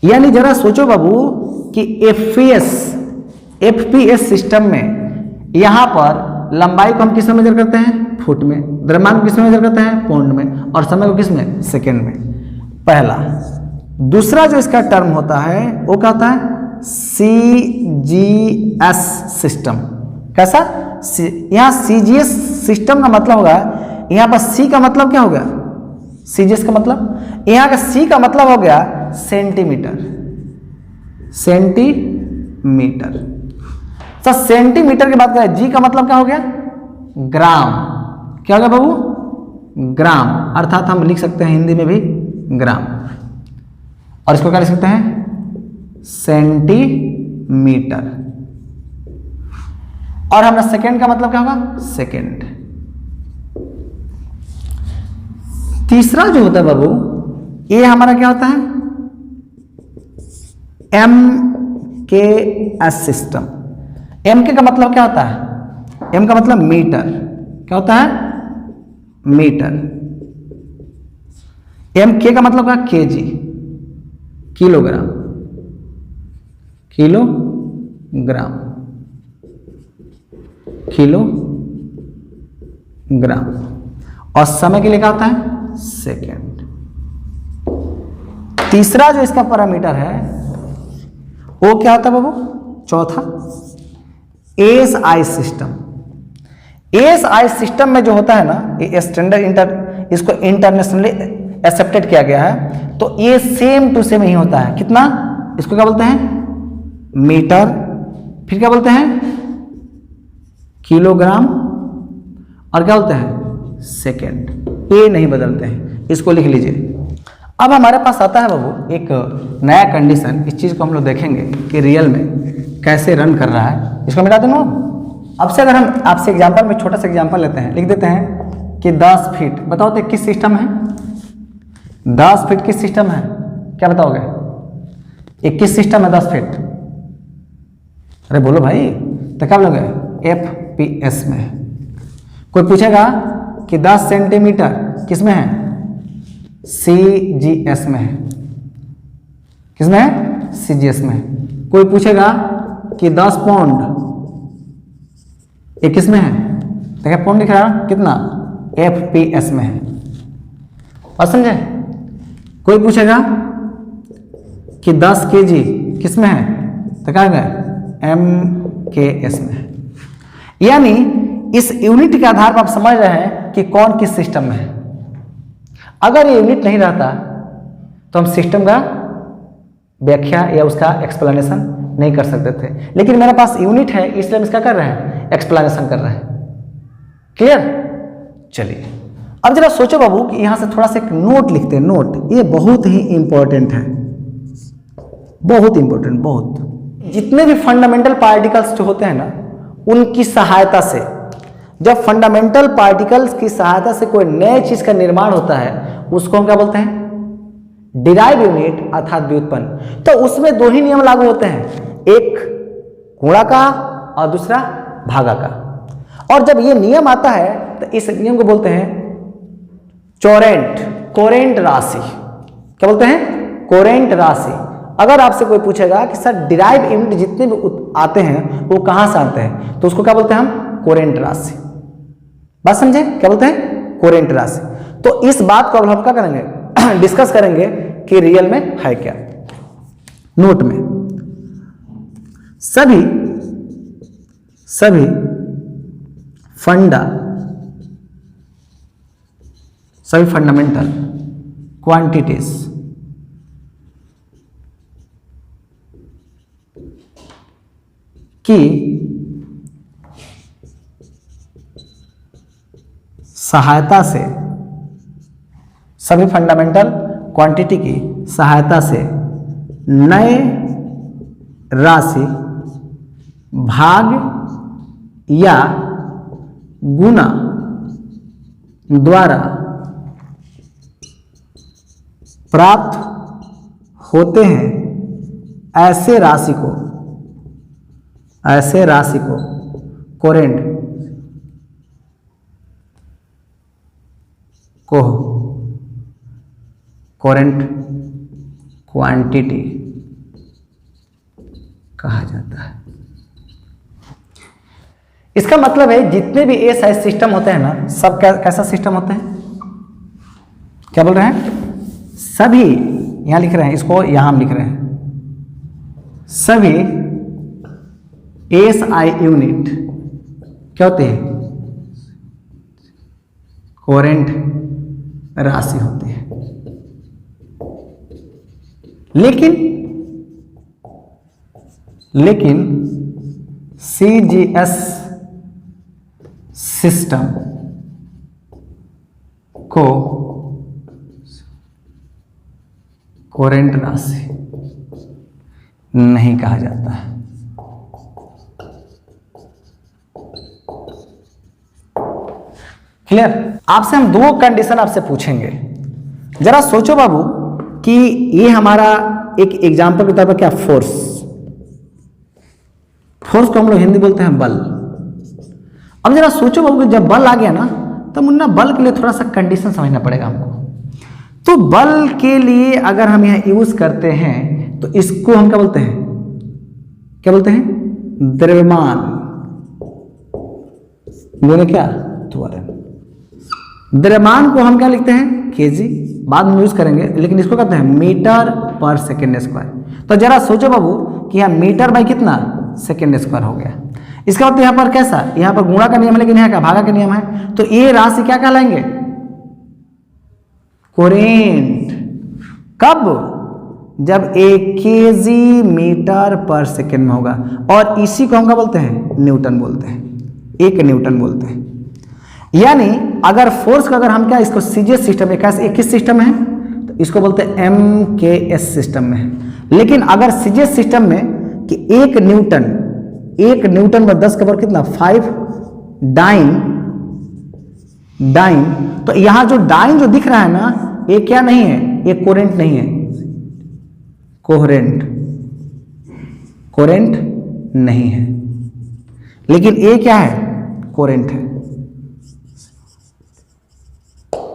यानी जरा सोचो बाबू कि एफपीएस सिस्टम में यहां पर लंबाई को हम किस में मेजर करते हैं? फुट में। द्रव्यमान को किस में मेजर करते हैं? पाउंड में। और समय को किस में? सेकेंड में। पहला। दूसरा जो इसका टर्म होता है वो क्या होता है? CGS system. कैसा? यहां सीजीएस सिस्टम का मतलब होगा, यहां पर सी का मतलब क्या हो गया? सीजीएस का मतलब, यहां का सी का मतलब हो गया सेंटीमीटर। सेंटीमीटर। तो सेंटीमीटर की बात करें, जी का मतलब क्या हो गया? ग्राम। क्या हो गया बाबू? ग्राम। अर्थात हम लिख सकते हैं हिंदी में भी ग्राम, और इसको क्या लिख सकते हैं? सेंटीमीटर। और हमारा सेकेंड का मतलब क्या होगा? सेकेंड। तीसरा जो होता है बाबू, ये हमारा क्या होता है? एम के एस सिस्टम। एम के का मतलब क्या होता है? एम का मतलब मीटर। क्या होता है? मीटर। एम के का मतलब क्या? KG, kilogram. Kilogram, kilogram. और समय के लिए क्या होता है? सेकेंड। तीसरा जो इसका पैरामीटर है वो क्या होता है बाबू? चौथा, एएसआई सिस्टम। एएसआई सिस्टम में जो होता है ना, ये स्टैंडर्ड इसको इंटरनेशनली एक्सेप्टेड किया गया है, तो ये सेम टू सेम ही होता है। कितना? इसको क्या बोलते हैं? मीटर। फिर क्या बोलते हैं? किलोग्राम। और क्या बोलते हैं? सेकेंड। ये नहीं बदलते हैं, इसको लिख लीजिए। अब हमारे पास आता है बाबू एक नया कंडीशन। इस चीज़ को हम लोग देखेंगे कि रियल में कैसे रन कर रहा है। इसको मिटा दूँ। अब से अगर हम आपसे एग्जांपल में छोटा सा एग्जांपल लेते हैं, लिख देते हैं कि 10 फीट। बताओ तो किस सिस्टम है? 10 फीट किस सिस्टम है? क्या बताओगे? ये किस सिस्टम है 10 फीट? अरे बोलो भाई। तो क्या बोलोगे? एफपीएस में है। कोई पूछेगा कि 10 सेंटीमीटर किस में है? सीजीएस में है। किस में है? सीजीएस में है। कोई पूछेगा कि 10 पाउंड ये किस में है? देखिए पाउंड लिख रहा है, कितना? एफपीएस में है। और समझे? कोई पूछेगा कि 10 केजी किस में है? तो क्या है? एमकेएस में है। यानी इस यूनिट के आधार पर आप समझ रहे हैं कि कौन किस सिस्टम में है। अगर ये यूनिट नहीं रहता तो हम सिस्टम का व्याख्या या उसका एक्सप्लेनेशन नहीं कर सकते थे, लेकिन मेरे पास यूनिट है इसलिए हम इसका कर रहे हैं, एक्सप्लेनेशन कर रहे हैं। क्लियर? चलिए अब जरा सोचो बाबू कि यहां से थोड़ा सा एक नोट लिखते हैं। नोट ये बहुत ही इंपॉर्टेंट है, बहुत इंपॉर्टेंट। बहुत जितने भी फंडामेंटल पार्टिकल्स जो होते हैं ना, उनकी सहायता से, जब फंडामेंटल पार्टिकल्स की सहायता से कोई नए चीज का निर्माण होता है, उसको हम क्या बोलते हैं? डिराइव यूनिट अर्थात व्युत्पन्न। तो उसमें दो ही नियम लागू होते हैं, एक गुणा का और दूसरा भागा का। और जब ये नियम आता है तो इस नियम को बोलते हैं कोरेंट राशि। क्या बोलते हैं? कोरेंट राशि। अगर आपसे कोई पूछेगा कि सर डिराइव यूनिट जितने भी आते हैं वो कहां से आते हैं, तो उसको क्या बोलते हैं हम? कोरेंट राशि। बात समझे? क्या बोलते हैं? कोरेंट राशि। तो इस बात को अब हम क्या करेंगे? डिस्कस करेंगे कि रियल में है क्या। नोट में सभी फंडामेंटल क्वांटिटीज की सहायता से, सभी फंडामेंटल क्वांटिटी की सहायता से नए राशि भाग या गुना द्वारा प्राप्त होते हैं, ऐसे राशि को कोरेंट को कोरेंट क्वांटिटी कहा जाता है। इसका मतलब है जितने भी ए साइज सिस्टम होते हैं ना, सब कैसा सिस्टम होते हैं, क्या बोल रहे हैं, सभी, यहां लिख रहे हैं इसको, यहां हम लिख रहे हैं सभी एसआई यूनिट क्या होते हैं, कोरेंट राशि होती है। लेकिन सीजीएस सिस्टम को कोरेंट राशि नहीं कहा जाता है। क्लियर? आपसे हम दो कंडीशन आपसे पूछेंगे, जरा सोचो बाबू कि ये हमारा एक एग्जाम्पल के तौर पर क्या, फोर्स को हम लोग हिंदी बोलते हैं बल। अब जरा सोचो बाबू कि जब बल आ गया ना, तो मुन्ना बल के लिए थोड़ा सा कंडीशन समझना पड़ेगा हमको। तो बल के लिए अगर हम यहाँ यूज करते हैं तो इसको हम क्या बोलते हैं, क्या बोलते हैं, द्रव्यमान बोले क्या, त्वरण। द्रव्यमान को हम क्या लिखते हैं, केजी, बाद में यूज करेंगे, लेकिन इसको कहते हैं मीटर पर सेकेंड स्क्वायर। तो जरा सोचो बाबू कि यहाँ मीटर बाई कितना, सेकेंड स्क्वायर हो गया। इसका मतलब यहाँ पर कैसा, यहाँ पर गुणा का नियम है, लेकिन यहाँ का भागा का नियम है। तो ये राशि क्या कहलाएंगे, कोरेंट। कब, जब 1 केजी मीटर पर सेकेंड में होगा, और इसी को हम क्या बोलते हैं, न्यूटन बोलते हैं, 1 न्यूटन बोलते हैं। यानी अगर फोर्स का, अगर हम क्या इसको सीजीएस सिस्टम में, कैसे किस सिस्टम में है, तो इसको बोलते हैं एमकेएस सिस्टम में है। लेकिन अगर सीजीएस सिस्टम में कि 1 न्यूटन में 10 का पावर कितना, 5 डाइन, तो यहां जो डाइन जो दिख रहा है ना, ये क्या नहीं है, ये कोरेंट नहीं है, कोरेंट नहीं है, लेकिन ये क्या है, कोरेंट है,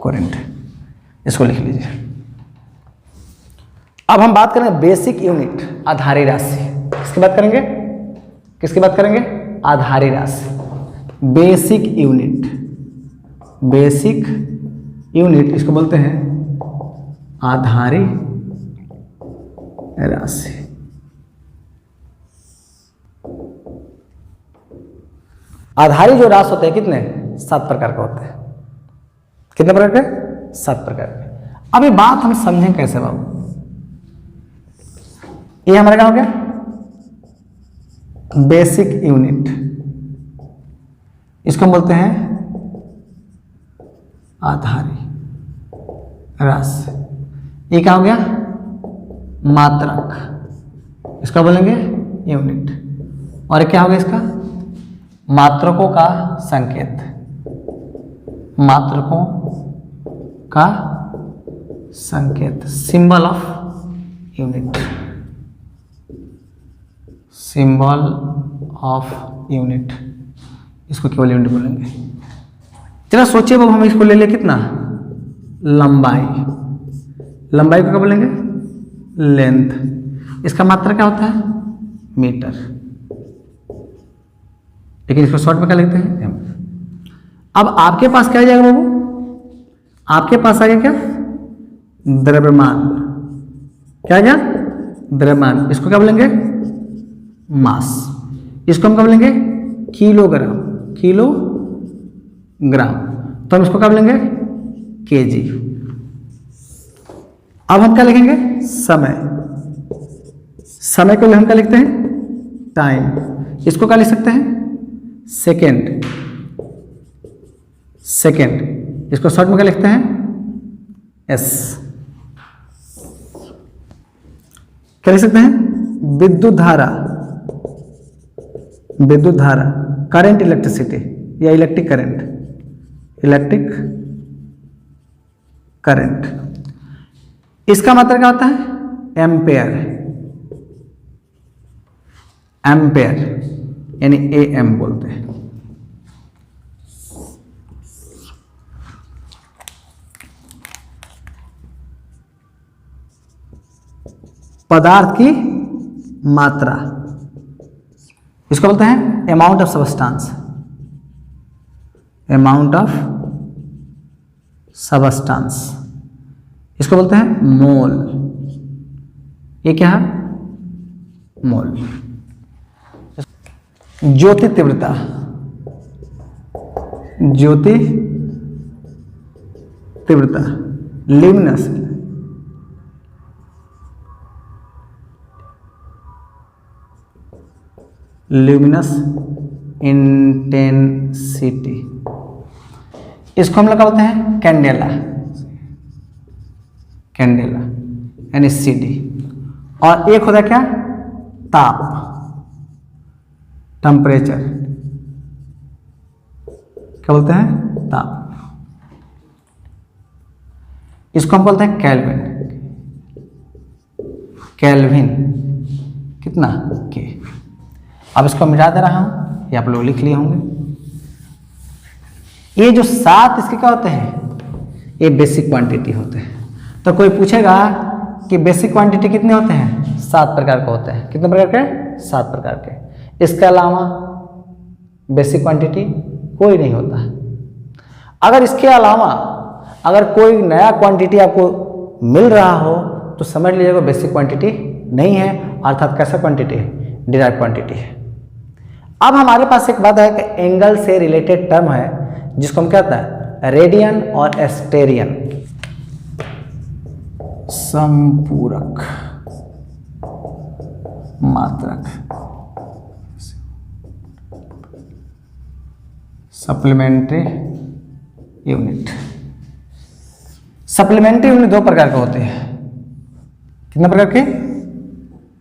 कोरेंट है। इसको लिख लीजिए। अब हम बात करेंगे बेसिक यूनिट, आधारी राशि। किसकी बात करेंगे, किसकी बात करेंगे, आधारी राशि, बेसिक यूनिट, इसको बोलते हैं आधारी राशि। आधारी जो राशि होते हैं कितने, 7 प्रकार का होते हैं। कितने प्रकार के, 7 प्रकार के। अब ये बात हम समझें कैसे बाबू, ये हमारा क्या हो गया, बेसिक यूनिट, इसको हम बोलते हैं आधारी राशि। ये क्या हो गया, मात्रक, इसका बोलेंगे यूनिट। और क्या हो गया इसका, मात्रकों का संकेत, मात्रकों का संकेत, symbol of unit, symbol of unit, इसको केवल यूनिट बोलेंगे। चलो सोचिए बाबू, हम इसको ले ले कितना, लंबाई को क्या बोलेंगे, लेंथ। इसका मात्रा क्या होता है, मीटर, लेकिन इसको शॉर्ट में क्या लिखते हैं, एम। अब आपके पास क्या आ जाएगा बाबू, आपके पास आ गया क्या, द्रव्यमान। क्या आ गया, द्रव्यमान। इसको क्या बोलेंगे, मास। इसको हम क्या बोलेंगे, किलोग्राम। तो हम इसको क्या बोलेंगे, केजी। अब हम क्या लिखेंगे, समय को हम क्या लिखते हैं, टाइम। इसको क्या लिख सकते हैं, सेकेंड। इसको शॉर्ट में क्या लिखते हैं, एस। क्या लिख सकते हैं, विद्युत धारा, करंट, इलेक्ट्रिसिटी या इलेक्ट्रिक करंट। इसका मतलब क्या होता है, एम्पेयर, यानी AM बोलते हैं। पदार्थ की मात्रा, इसको बोलते हैं amount of substance, amount of substance, इसको बोलते हैं मोल। ये क्या है? मोल। ज्योति तीव्रता, ज्योति तीव्रता, ल्यूमिनस, ल्यूमिनस इंटेंसिटी, इसको हम लोग क्या बोलते हैं? कैंडेला, कैंडेला यानी CD। और एक होता है क्या? ताप, टेम्परेचर, क्या बोलते हैं? ताप। इसको हम बोलते हैं केल्विन, केल्विन कितना? के। अब इसको मिटा दे रहा हूं, ये आप लोग लिख लिए होंगे। ये जो 7 इसके क्या होते हैं? ये बेसिक क्वांटिटी होते हैं। तो कोई पूछेगा कि बेसिक क्वांटिटी कितने होते हैं? 7 प्रकार के होते हैं। कितने प्रकार के? 7 प्रकार के। इसके अलावा बेसिक क्वांटिटी कोई नहीं होता। अगर इसके अलावा अगर कोई नया क्वांटिटी आपको मिल रहा हो तो समझ लीजिएगा बेसिक क्वांटिटी नहीं है, अर्थात कैसा क्वांटिटी है? डिराइव क्वांटिटी है। अब हमारे पास एक बात है कि एंगल से रिलेटेड टर्म है जिसको हम कहते हैं रेडियन और एस्टेरियन, संपूरक मात्रक, सप्लीमेंट्री यूनिट। सप्लीमेंट्री यूनिट 2 प्रकार के होते हैं। कितने प्रकार के?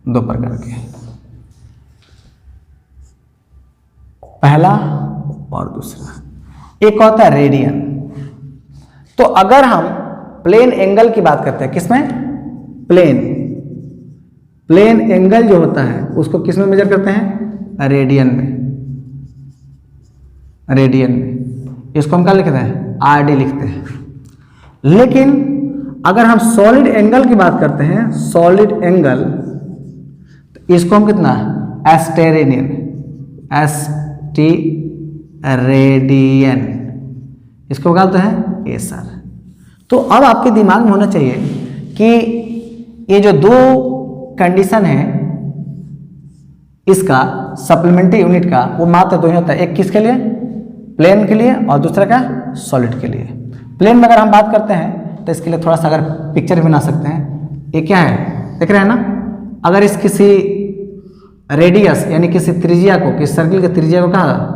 2 प्रकार के। पहला और दूसरा। एक होता है रेडियन। तो अगर हम प्लेन एंगल की बात करते हैं, किसमें? प्लेन एंगल जो होता है उसको किसमें मेजर करते हैं? रेडियन में, रेडियन में। इसको हम क्या लिखते हैं? RD लिखते हैं। लेकिन अगर हम सॉलिड एंगल की बात करते हैं, सॉलिड एंगल, तो इसको हम कितना? एस्टेरेनियन, रेडियन, इसको क्या बोलते हैं? एसर। तो अब आपके दिमाग में होना चाहिए कि ये जो 2 कंडीशन है इसका सप्लीमेंट्री यूनिट का, वो मात्र 2 ही होता है। एक किसके लिए? प्लेन के लिए, और दूसरा क्या? सॉलिड के लिए। प्लेन में अगर हम बात करते हैं तो इसके लिए थोड़ा सा अगर पिक्चर बना सकते हैं। ये क्या है? देख रहे हैं ना? अगर इस किसी रेडियस यानी किसी त्रिज्या को, किसी सर्किल के त्रिज्या को कहा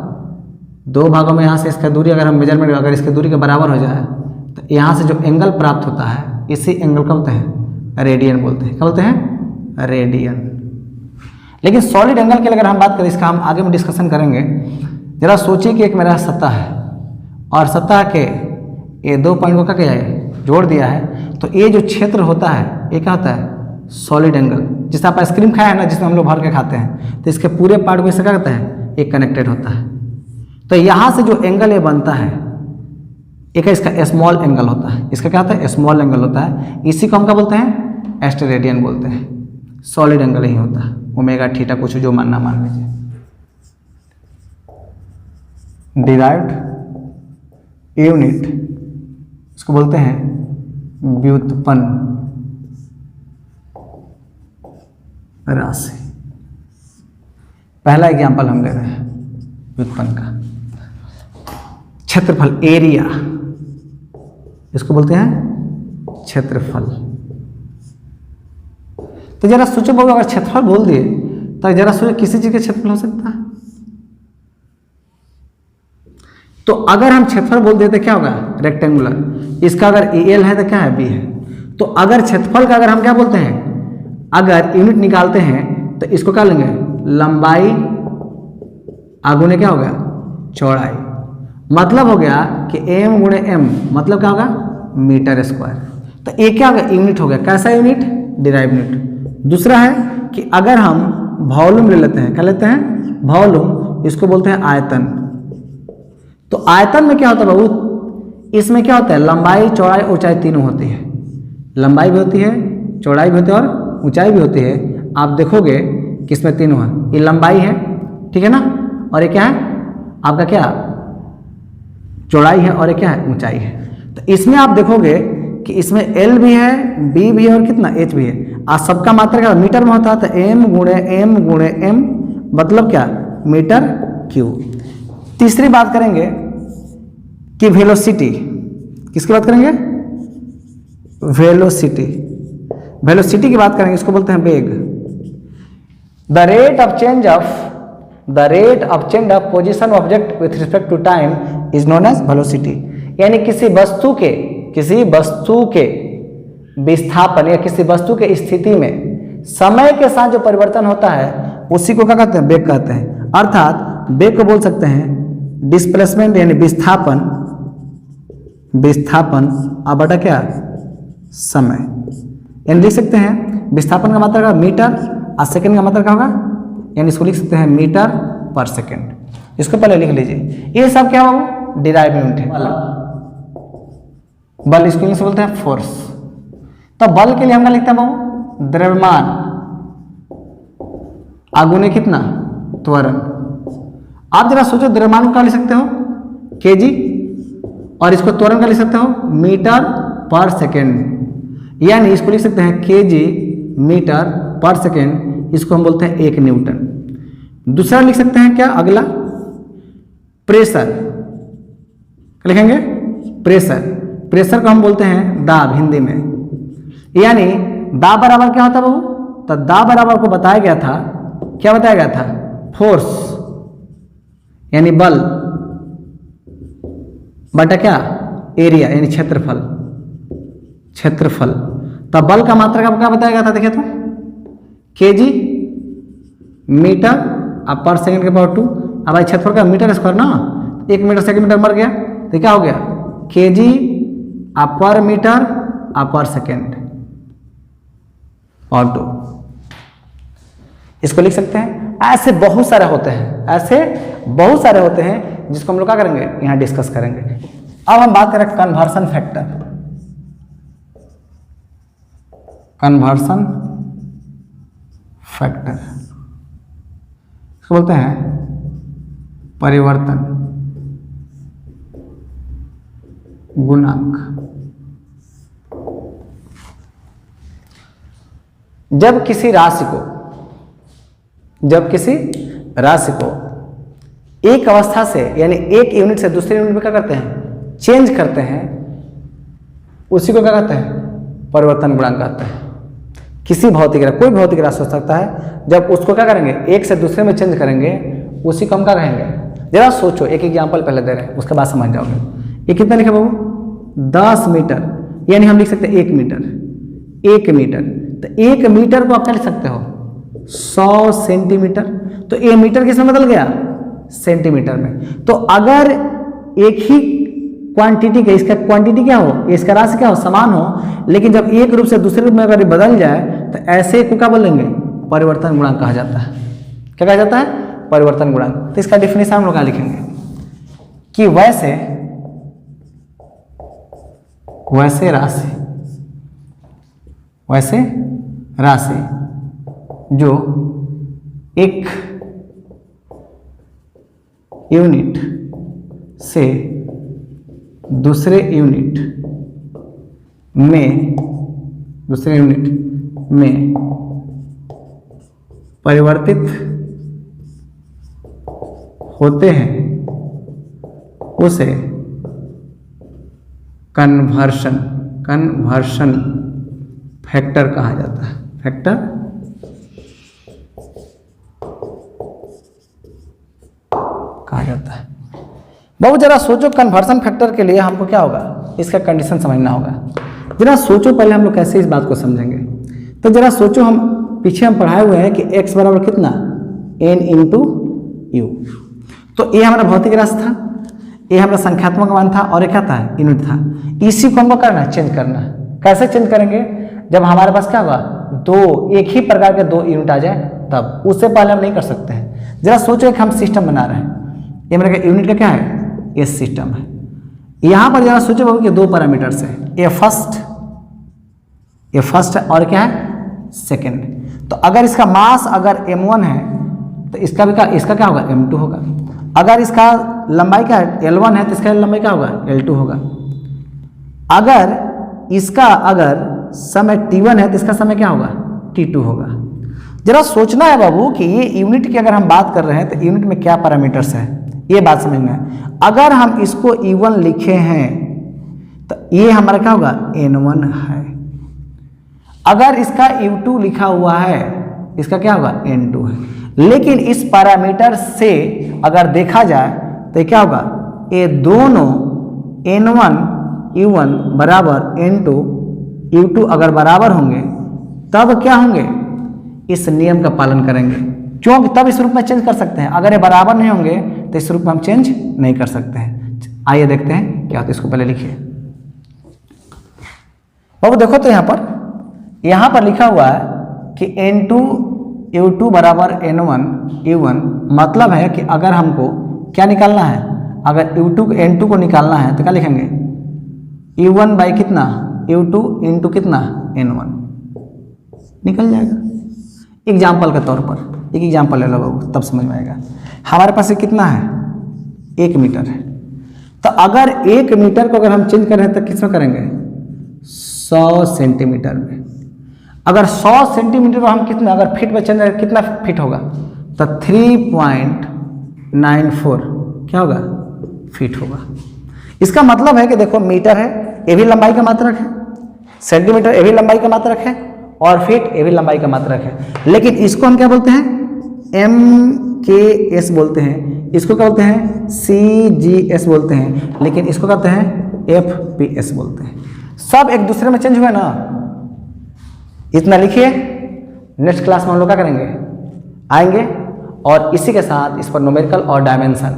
2 भागों में, यहाँ से इसका दूरी अगर हम मेजरमेंट अगर इसके दूरी के बराबर हो जाए तो यहाँ से जो एंगल प्राप्त होता है इसी एंगल का बोलते हैं रेडियन बोलते हैं। क्या बोलते हैं? रेडियन। लेकिन सॉलिड एंगल के लिए अगर हम बात करें, इसका हम आगे में डिस्कशन करेंगे। जरा सोचिए कि एक मेरा सतह है और सतह के ये 2 पॉइंट को क्या किया है? जोड़ दिया है। तो ये जो क्षेत्र होता है ये क्या होता है? Solid angle. जिससे आप आइसक्रीम खाया है ना, जिसमें हम लोग भर के खाते हैं, तो इसके पूरे पार्ट को इससे क्या कहते हैं? एक कनेक्टेड होता है। तो यहाँ से जो एंगल ये बनता है एक इसका स्मॉल एंगल होता है। इसका क्या होता है? स्मॉल एंगल होता है। इसी को हम क्या बोलते हैं? एस्टेरेडियन बोलते हैं। सॉलिड एंगल ही होता है। ओमेगा थीटा कुछ जो मानना मान लीजिए। डिराइव्ड यूनिट, इसको बोलते हैं व्युत्पन्न राशि। पहला एग्जाम्पल हम ले रहे हैं व्युत्पन्न का। क्षेत्रफल, एरिया, इसको बोलते हैं क्षेत्रफल। तो जरा सोचो बाबू, अगर क्षेत्रफल बोल दिए तो जरा सोचो किसी चीज का क्षेत्रफल हो सकता है? तो अगर हम क्षेत्रफल बोल देते क्या होगा? रेक्टेंगुलर। इसका अगर AL है तो क्या है? B है। तो अगर क्षेत्रफल का अगर हम क्या बोलते हैं, अगर यूनिट निकालते हैं तो इसको क्या लेंगे? लंबाई आगुने क्या हो गया? चौड़ाई। मतलब हो गया कि M गुणे M मतलब क्या होगा? Metre square. तो ये क्या होगा? यूनिट हो गया। कैसा यूनिट? Derive unit. दूसरा है कि अगर हम वॉल्यूम ले लेते हैं, क्या लेते हैं? वॉल्यूम। इसको बोलते हैं आयतन। तो आयतन में क्या होता है बाबू? इसमें क्या होता है? लंबाई, चौड़ाई, ऊंचाई तीनों होती है। लंबाई भी होती है, चौड़ाई भी होती है और ऊंचाई भी होती है, आप देखोगे कि इसमें तीन हुआ, ये लंबाई है, ठीक है ना, और ये क्या है आपका, क्या चौड़ाई है, और ये क्या है ऊंचाई है। तो इसमें आप देखोगे कि इसमें L भी है, B भी है और कितना H भी है। आज सबका मात्रा क्या मीटर में होता है, तो M गुणे M मतलब क्या मीटर क्यूब। तीसरी बात करेंगे कि वेलोसिटी, किसकी बात करेंगे, वेलोसिटी, वेलोसिटी की बात करेंगे, इसको बोलते हैं वेग। The rate of change of position object with respect to time is known as velocity. यानी किसी वस्तु के विस्थापन या किसी वस्तु के स्थिति में समय के साथ जो परिवर्तन होता है उसी को क्या कहते हैं, वेग कहते हैं। अर्थात वेग को बोल सकते हैं डिस्प्लेसमेंट यानी विस्थापन अब बटा क्या समय, यानी लिख सकते हैं विस्थापन का मात्रा का मीटर और सेकंड का मात्रा क्या होगा, यानी इसको लिख सकते हैं मीटर पर सेकंड। इसको पहले लिख लीजिए। ये सब क्या होगा, डिराइव यूनिट है। बल इसको इंग्लिश बोलते हैं फोर्स। तो बल के लिए हम क्या लिखते हैं बाबू, द्रव्यमान आगुने कितना त्वरण। आप जरा सोचो द्रव्यमान को क्या लिख सकते हो, केजी, और इसको त्वरण का लिख सकते हो मीटर पर सेकेंड, यानी इसको लिख सकते हैं केजी मीटर पर सेकेंड, इसको हम बोलते हैं 1 न्यूटन। दूसरा लिख सकते हैं क्या, अगला प्रेशर, लिखेंगे प्रेशर को हम बोलते हैं दाब हिंदी में। यानी दाब बराबर क्या होता है बाबू, तो दाब बराबर को बताया गया था, क्या बताया गया था, फोर्स यानी बल बटा क्या एरिया यानी क्षेत्रफल। तब बल का मात्रा का क्या बताया गया था, देखिए तो केजी मीटर अब पर सेकंड के पावर 2। अब भाई क्षेत्रफल का मीटर स्क्वायर ना, 1 मीटर सेकंड मर गया तो क्या हो गया केजी पर मीटर पर सेकंड और 2। इसको लिख सकते हैं। ऐसे बहुत सारे होते हैं जिसको हम लोग क्या करेंगे, यहाँ डिस्कस करेंगे। अब हम बात करें कन्वर्सन फैक्टर। इसको बोलते हैं परिवर्तन गुणांक। जब किसी राशि को एक अवस्था से यानी एक यूनिट से दूसरे यूनिट में क्या करते हैं, चेंज करते हैं, उसी को क्या कहते हैं, परिवर्तन गुणांक कहते हैं। किसी कोई भौतिक राशि हो सकता है, जब उसको क्या करेंगे एक से दूसरे में चेंज करेंगे, उसी को हम क्या कहेंगे। जरा सोचो, एक एग्जांपल पहले दे रहे हैं, उसके बाद समझ जाओगे। ये कितना लिखा बाबू, 10 मीटर, यानी हम लिख सकते हैं 1 मीटर। तो 1 मीटर को आप क्या लिख सकते हो, 100 सेंटीमीटर। तो ये मीटर किसमें बदल गया, सेंटीमीटर में। तो अगर एक ही क्वांटिटी का, इसका क्वांटिटी क्या हो, इसका राशि क्या हो, समान हो, लेकिन जब एक रूप से दूसरे रूप में अगर बदल जाए तो ऐसे को क्या बोलेंगे, परिवर्तन गुणांक कहा जाता है। क्या कहा जाता है, परिवर्तन गुणांक। तो इसका डेफिनेशन हम लोग क्या लिखेंगे कि वैसे राशि जो एक यूनिट से दूसरे यूनिट में परिवर्तित होते हैं उसे कन्वर्शन फैक्टर कहा जाता है। फैक्टर कहा जाता है। बहुत जरा सोचो, कन्वर्सन फैक्टर के लिए हमको क्या होगा, इसका कंडीशन समझना होगा। जरा सोचो, पहले हम लोग कैसे इस बात को समझेंगे। तो जरा सोचो, हम पीछे पढ़ाए हुए हैं कि x बराबर कितना, n इंटू यू। तो ये हमारा भौतिक राशि था, ये हमारा संख्यात्मक मान था, और ये क्या था, यूनिट था। इसी को हमको करना है, चेंज करना है। कैसे चेंज करेंगे, जब हमारे पास क्या होगा, एक ही प्रकार के 2 यूनिट आ जाए तब। उससे पहले हम नहीं कर सकते हैं। जरा सोचो, एक हम सिस्टम बना रहे हैं, ये मेरा यूनिट का क्या है, ये सिस्टम है। यहां पर जरा सोचो बाबू कि 2 पैरामीटर्स है, ये फर्स्ट है और क्या है सेकेंड। तो अगर इसका मास अगर m1 है तो इसका भी इसका क्या होगा, m2 होगा। अगर इसका लंबाई क्या है, L1 है, तो इसका लंबाई क्या होगा, L2 होगा। अगर इसका समय t1 है तो इसका समय क्या होगा, t2 होगा। जरा सोचना है बाबू कि ये यूनिट की अगर हम बात कर रहे हैं तो यूनिट में क्या पैरामीटर्स है, ये बात समझना है। अगर हम इसको E1 लिखे हैं तो ये हमारा क्या होगा, N1 है। अगर इसका U2 लिखा हुआ है, इसका क्या होगा, N2 है। लेकिन इस पैरामीटर से अगर देखा जाए तो ये क्या होगा, ये दोनों N1 U1 बराबर N2 U2 अगर बराबर होंगे तब क्या होंगे, इस नियम का पालन करेंगे, क्योंकि तब इस रूप में चेंज कर सकते हैं। अगर ये बराबर नहीं होंगे तो इस रूप में हम चेंज नहीं कर सकते हैं। आइए देखते हैं क्या होता है, इसको पहले लिखिए बाबू। देखो तो यहाँ पर लिखा हुआ है कि N2 U2 बराबर N1 U1, मतलब है कि अगर हमको क्या निकालना है, अगर U2 N2 को निकालना है तो क्या लिखेंगे, U1 बाई कितना, U2 इंटू कितना, N1, निकल जाएगा। एग्जाम्पल के तौर पर एक एग्जाम्पल ले लो बाबू, तब समझ में आएगा। हमारे पास ये कितना है, 1 मीटर है। तो अगर 1 मीटर को अगर हम चेंज कर रहे हैं तो किस में करेंगे, 100 सेंटीमीटर में। अगर 100 सेंटीमीटर को हम कितना अगर फीट में चेंज करें, कितना फीट होगा, तो 3.94 क्या होगा, फीट होगा। इसका मतलब है कि देखो मीटर है, ये भी लंबाई का मात्रक है, सेंटीमीटर ये भी लंबाई का मात्रक है, और फीट ये भी लंबाई का मात्रक है। लेकिन इसको हम क्या बोलते हैं, MKS बोलते हैं, इसको क्या बोलते हैं, CGS बोलते हैं, लेकिन इसको कहते हैं FPS बोलते हैं। सब एक दूसरे में चेंज हुए ना। इतना लिखिए, नेक्स्ट क्लास में हम लोग क्या करेंगे, आएंगे और इसी के साथ इस पर न्यूमेरिकल और डायमेंशन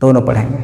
दोनों पढ़ेंगे।